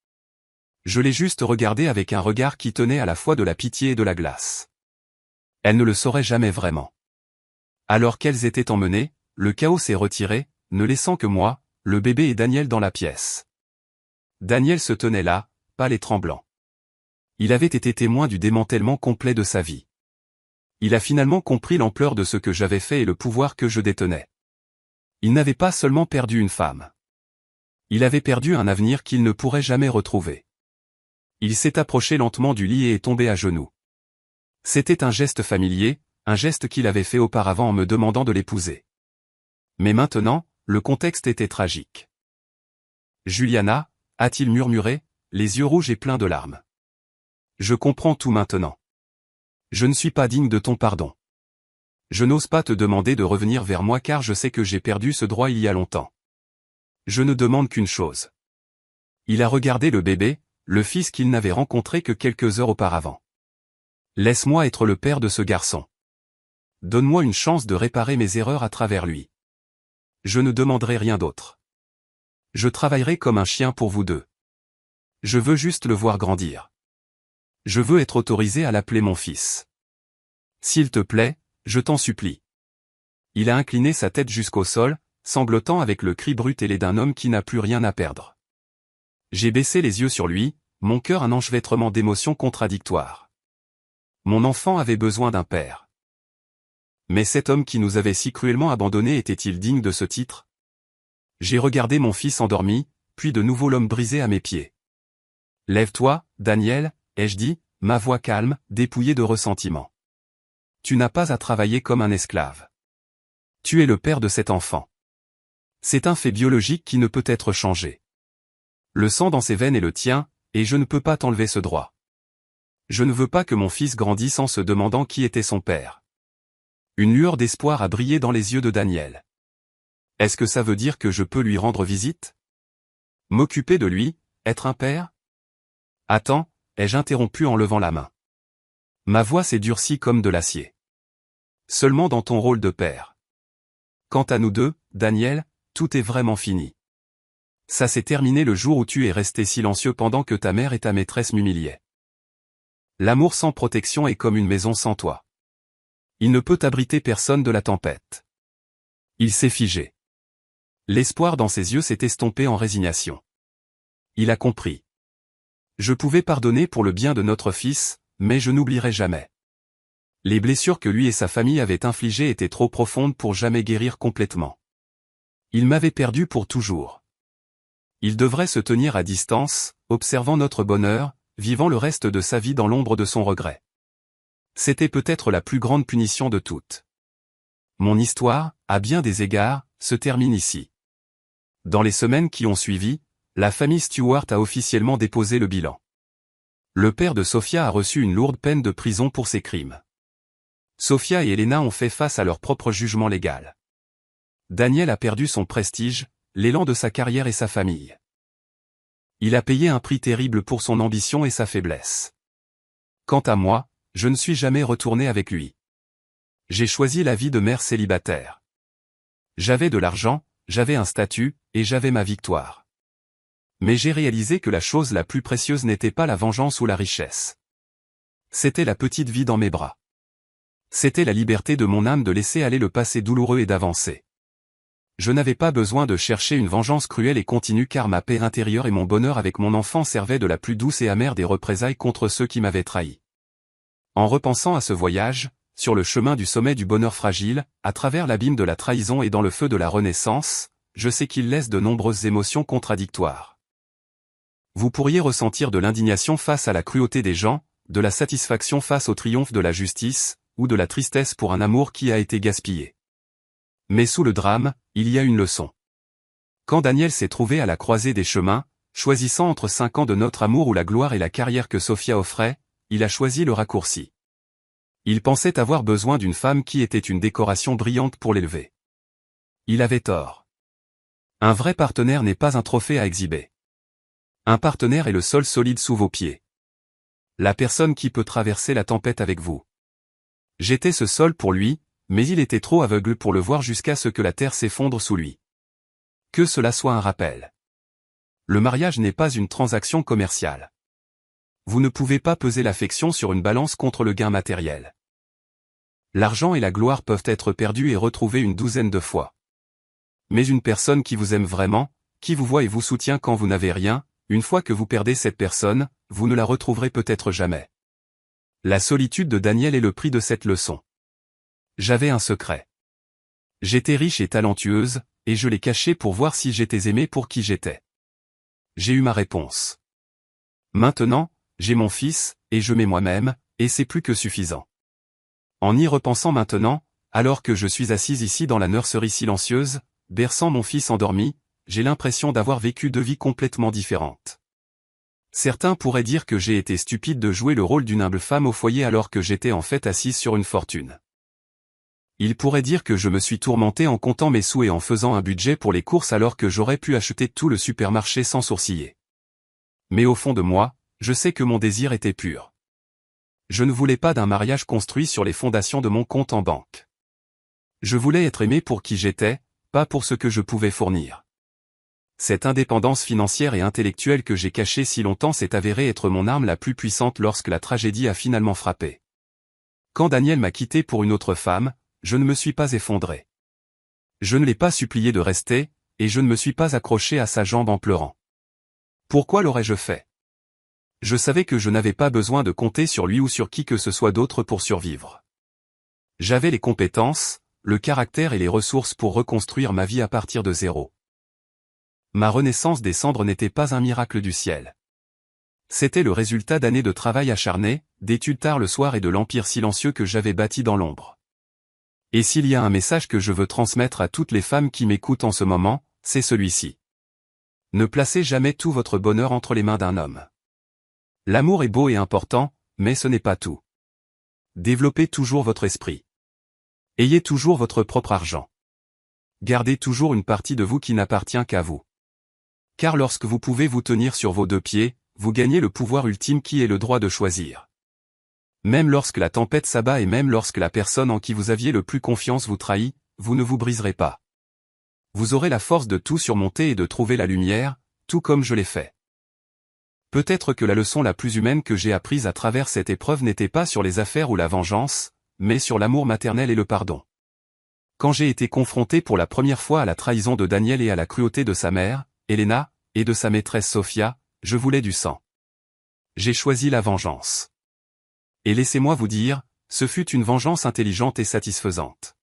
Je l'ai juste regardée avec un regard qui tenait à la fois de la pitié et de la glace. Elle ne le saurait jamais vraiment. Alors qu'elles étaient emmenées, le chaos s'est retiré, ne laissant que moi, le bébé et Daniel dans la pièce. Daniel se tenait là, pâle et tremblant. Il avait été témoin du démantèlement complet de sa vie. Il a finalement compris l'ampleur de ce que j'avais fait et le pouvoir que je détenais. Il n'avait pas seulement perdu une femme. Il avait perdu un avenir qu'il ne pourrait jamais retrouver. Il s'est approché lentement du lit et est tombé à genoux. C'était un geste familier, un geste qu'il avait fait auparavant en me demandant de l'épouser. Mais maintenant, le contexte était tragique. « Juliana » a-t-il murmuré, les yeux rouges et pleins de larmes. « Je comprends tout maintenant. Je ne suis pas digne de ton pardon. Je n'ose pas te demander de revenir vers moi car je sais que j'ai perdu ce droit il y a longtemps. Je ne demande qu'une chose. » Il a regardé le bébé, le fils qu'il n'avait rencontré que quelques heures auparavant. « Laisse-moi être le père de ce garçon. Donne-moi une chance de réparer mes erreurs à travers lui. Je ne demanderai rien d'autre. Je travaillerai comme un chien pour vous deux. Je veux juste le voir grandir. Je veux être autorisé à l'appeler mon fils. S'il te plaît, je t'en supplie. » Il a incliné sa tête jusqu'au sol, sanglotant avec le cri brut ailé d'un homme qui n'a plus rien à perdre. J'ai baissé les yeux sur lui, mon cœur un enchevêtrement d'émotions contradictoires. Mon enfant avait besoin d'un père. Mais cet homme qui nous avait si cruellement abandonnés était-il digne de ce titre? J'ai regardé mon fils endormi, puis de nouveau l'homme brisé à mes pieds. « Lève-toi, Daniel » ai-je dit, ma voix calme, dépouillée de ressentiment. Tu n'as pas à travailler comme un esclave. Tu es le père de cet enfant. C'est un fait biologique qui ne peut être changé. Le sang dans ses veines est le tien, et je ne peux pas t'enlever ce droit. Je ne veux pas que mon fils grandisse en se demandant qui était son père. Une lueur d'espoir a brillé dans les yeux de Daniel. Est-ce que ça veut dire que je peux lui rendre visite? M'occuper de lui, être un père? Attends, ai-je interrompu en levant la main. Ma voix s'est durcie comme de l'acier. Seulement dans ton rôle de père. Quant à nous deux, Daniel, tout est vraiment fini. Ça s'est terminé le jour où tu es resté silencieux pendant que ta mère et ta maîtresse m'humiliaient. L'amour sans protection est comme une maison sans toit. Il ne peut abriter personne de la tempête. Il s'est figé. L'espoir dans ses yeux s'est estompé en résignation. Il a compris. Je pouvais pardonner pour le bien de notre fils, mais je n'oublierai jamais. Les blessures que lui et sa famille avaient infligées étaient trop profondes pour jamais guérir complètement. Il m'avait perdu pour toujours. Il devrait se tenir à distance, observant notre bonheur, vivant le reste de sa vie dans l'ombre de son regret. C'était peut-être la plus grande punition de toutes. Mon histoire, à bien des égards, se termine ici. Dans les semaines qui ont suivi, la famille Stewart a officiellement déposé le bilan. Le père de Sophia a reçu une lourde peine de prison pour ses crimes. Sophia et Elena ont fait face à leur propre jugement légal. Daniel a perdu son prestige, l'élan de sa carrière et sa famille. Il a payé un prix terrible pour son ambition et sa faiblesse. Quant à moi, je ne suis jamais retourné avec lui. J'ai choisi la vie de mère célibataire. J'avais de l'argent, j'avais un statut, et j'avais ma victoire. Mais j'ai réalisé que la chose la plus précieuse n'était pas la vengeance ou la richesse. C'était la petite vie dans mes bras. C'était la liberté de mon âme de laisser aller le passé douloureux et d'avancer. Je n'avais pas besoin de chercher une vengeance cruelle et continue car ma paix intérieure et mon bonheur avec mon enfant servaient de la plus douce et amère des représailles contre ceux qui m'avaient trahi. En repensant à ce voyage, sur le chemin du sommet du bonheur fragile, à travers l'abîme de la trahison et dans le feu de la renaissance, je sais qu'il laisse de nombreuses émotions contradictoires. Vous pourriez ressentir de l'indignation face à la cruauté des gens, de la satisfaction face au triomphe de la justice, ou de la tristesse pour un amour qui a été gaspillé. Mais sous le drame, il y a une leçon. Quand Daniel s'est trouvé à la croisée des chemins, choisissant entre 5 ans de notre amour ou la gloire et la carrière que Sophia offrait, il a choisi le raccourci. Il pensait avoir besoin d'une femme qui était une décoration brillante pour l'élever. Il avait tort. Un vrai partenaire n'est pas un trophée à exhiber. Un partenaire est le sol solide sous vos pieds. La personne qui peut traverser la tempête avec vous. J'étais ce sol pour lui, mais il était trop aveugle pour le voir jusqu'à ce que la terre s'effondre sous lui. Que cela soit un rappel. Le mariage n'est pas une transaction commerciale. Vous ne pouvez pas peser l'affection sur une balance contre le gain matériel. L'argent et la gloire peuvent être perdus et retrouvés une douzaine de fois. Mais une personne qui vous aime vraiment, qui vous voit et vous soutient quand vous n'avez rien, une fois que vous perdez cette personne, vous ne la retrouverez peut-être jamais. La solitude de Danielle est le prix de cette leçon. J'avais un secret. J'étais riche et talentueuse, et je l'ai caché pour voir si j'étais aimée pour qui j'étais. J'ai eu ma réponse. Maintenant, j'ai mon fils, et je m'aime moi-même, et c'est plus que suffisant. En y repensant maintenant, alors que je suis assise ici dans la nurserie silencieuse, berçant mon fils endormi, j'ai l'impression d'avoir vécu 2 vies complètement différentes. Certains pourraient dire que j'ai été stupide de jouer le rôle d'une humble femme au foyer alors que j'étais en fait assise sur une fortune. Ils pourraient dire que je me suis tourmentée en comptant mes sous et en faisant un budget pour les courses alors que j'aurais pu acheter tout le supermarché sans sourciller. Mais au fond de moi, je sais que mon désir était pur. Je ne voulais pas d'un mariage construit sur les fondations de mon compte en banque. Je voulais être aimée pour qui j'étais, pas pour ce que je pouvais fournir. Cette indépendance financière et intellectuelle que j'ai cachée si longtemps s'est avérée être mon arme la plus puissante lorsque la tragédie a finalement frappé. Quand Danielle m'a quitté pour une autre femme, je ne me suis pas effondré. Je ne l'ai pas supplié de rester, et je ne me suis pas accroché à sa jambe en pleurant. Pourquoi l'aurais-je fait? Je savais que je n'avais pas besoin de compter sur lui ou sur qui que ce soit d'autre pour survivre. J'avais les compétences, le caractère et les ressources pour reconstruire ma vie à partir de zéro. Ma renaissance des cendres n'était pas un miracle du ciel. C'était le résultat d'années de travail acharné, d'études tard le soir et de l'empire silencieux que j'avais bâti dans l'ombre. Et s'il y a un message que je veux transmettre à toutes les femmes qui m'écoutent en ce moment, c'est celui-ci. Ne placez jamais tout votre bonheur entre les mains d'un homme. L'amour est beau et important, mais ce n'est pas tout. Développez toujours votre esprit. Ayez toujours votre propre argent. Gardez toujours une partie de vous qui n'appartient qu'à vous. Car lorsque vous pouvez vous tenir sur vos 2 pieds, vous gagnez le pouvoir ultime qui est le droit de choisir. Même lorsque la tempête s'abat et même lorsque la personne en qui vous aviez le plus confiance vous trahit, vous ne vous briserez pas. Vous aurez la force de tout surmonter et de trouver la lumière, tout comme je l'ai fait. Peut-être que la leçon la plus humaine que j'ai apprise à travers cette épreuve n'était pas sur les affaires ou la vengeance, mais sur l'amour maternel et le pardon. Quand j'ai été confronté pour la première fois à la trahison de Daniel et à la cruauté de sa mère, Elena, et de sa maîtresse Sophia, je voulais du sang. J'ai choisi la vengeance. Et laissez-moi vous dire, ce fut une vengeance intelligente et satisfaisante.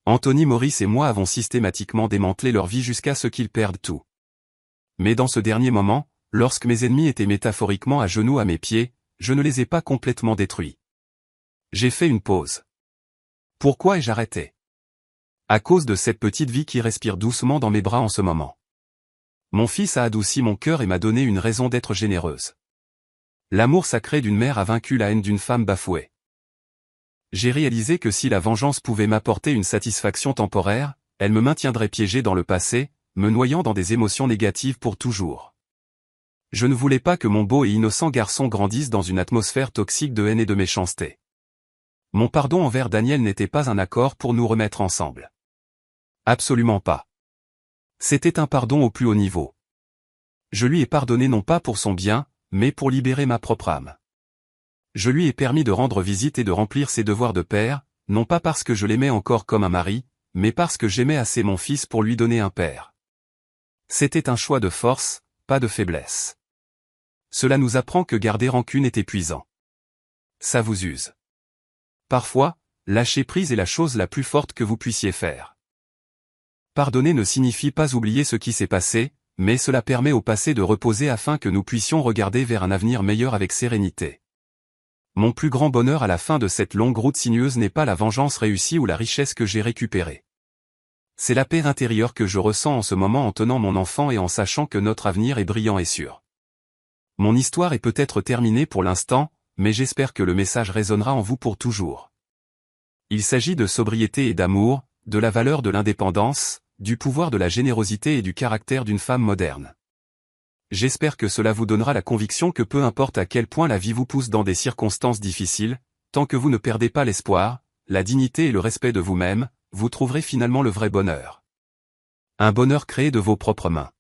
Anthony Maurice et moi avons systématiquement démantelé leur vie jusqu'à ce qu'ils perdent tout. Mais dans ce dernier moment, lorsque mes ennemis étaient métaphoriquement à genoux à mes pieds, je ne les ai pas complètement détruits. J'ai fait une pause. Pourquoi ai-je arrêté? À cause de cette petite vie qui respire doucement dans mes bras en ce moment. Mon fils a adouci mon cœur et m'a donné une raison d'être généreuse. L'amour sacré d'une mère a vaincu la haine d'une femme bafouée. J'ai réalisé que si la vengeance pouvait m'apporter une satisfaction temporaire, elle me maintiendrait piégé dans le passé, me noyant dans des émotions négatives pour toujours. Je ne voulais pas que mon beau et innocent garçon grandisse dans une atmosphère toxique de haine et de méchanceté. Mon pardon envers Daniel n'était pas un accord pour nous remettre ensemble. Absolument pas. C'était un pardon au plus haut niveau. Je lui ai pardonné non pas pour son bien, mais pour libérer ma propre âme. Je lui ai permis de rendre visite et de remplir ses devoirs de père, non pas parce que je l'aimais encore comme un mari, mais parce que j'aimais assez mon fils pour lui donner un père. C'était un choix de force, pas de faiblesse. Cela nous apprend que garder rancune est épuisant. Ça vous use. Parfois, lâcher prise est la chose la plus forte que vous puissiez faire. Pardonner ne signifie pas oublier ce qui s'est passé, mais cela permet au passé de reposer afin que nous puissions regarder vers un avenir meilleur avec sérénité. Mon plus grand bonheur à la fin de cette longue route sinueuse n'est pas la vengeance réussie ou la richesse que j'ai récupérée. C'est la paix intérieure que je ressens en ce moment en tenant mon enfant et en sachant que notre avenir est brillant et sûr. Mon histoire est peut-être terminée pour l'instant, mais j'espère que le message résonnera en vous pour toujours. Il s'agit de sobriété et d'amour, de la valeur de l'indépendance, du pouvoir de la générosité et du caractère d'une femme moderne. J'espère que cela vous donnera la conviction que peu importe à quel point la vie vous pousse dans des circonstances difficiles, tant que vous ne perdez pas l'espoir, la dignité et le respect de vous-même, vous trouverez finalement le vrai bonheur. Un bonheur créé de vos propres mains.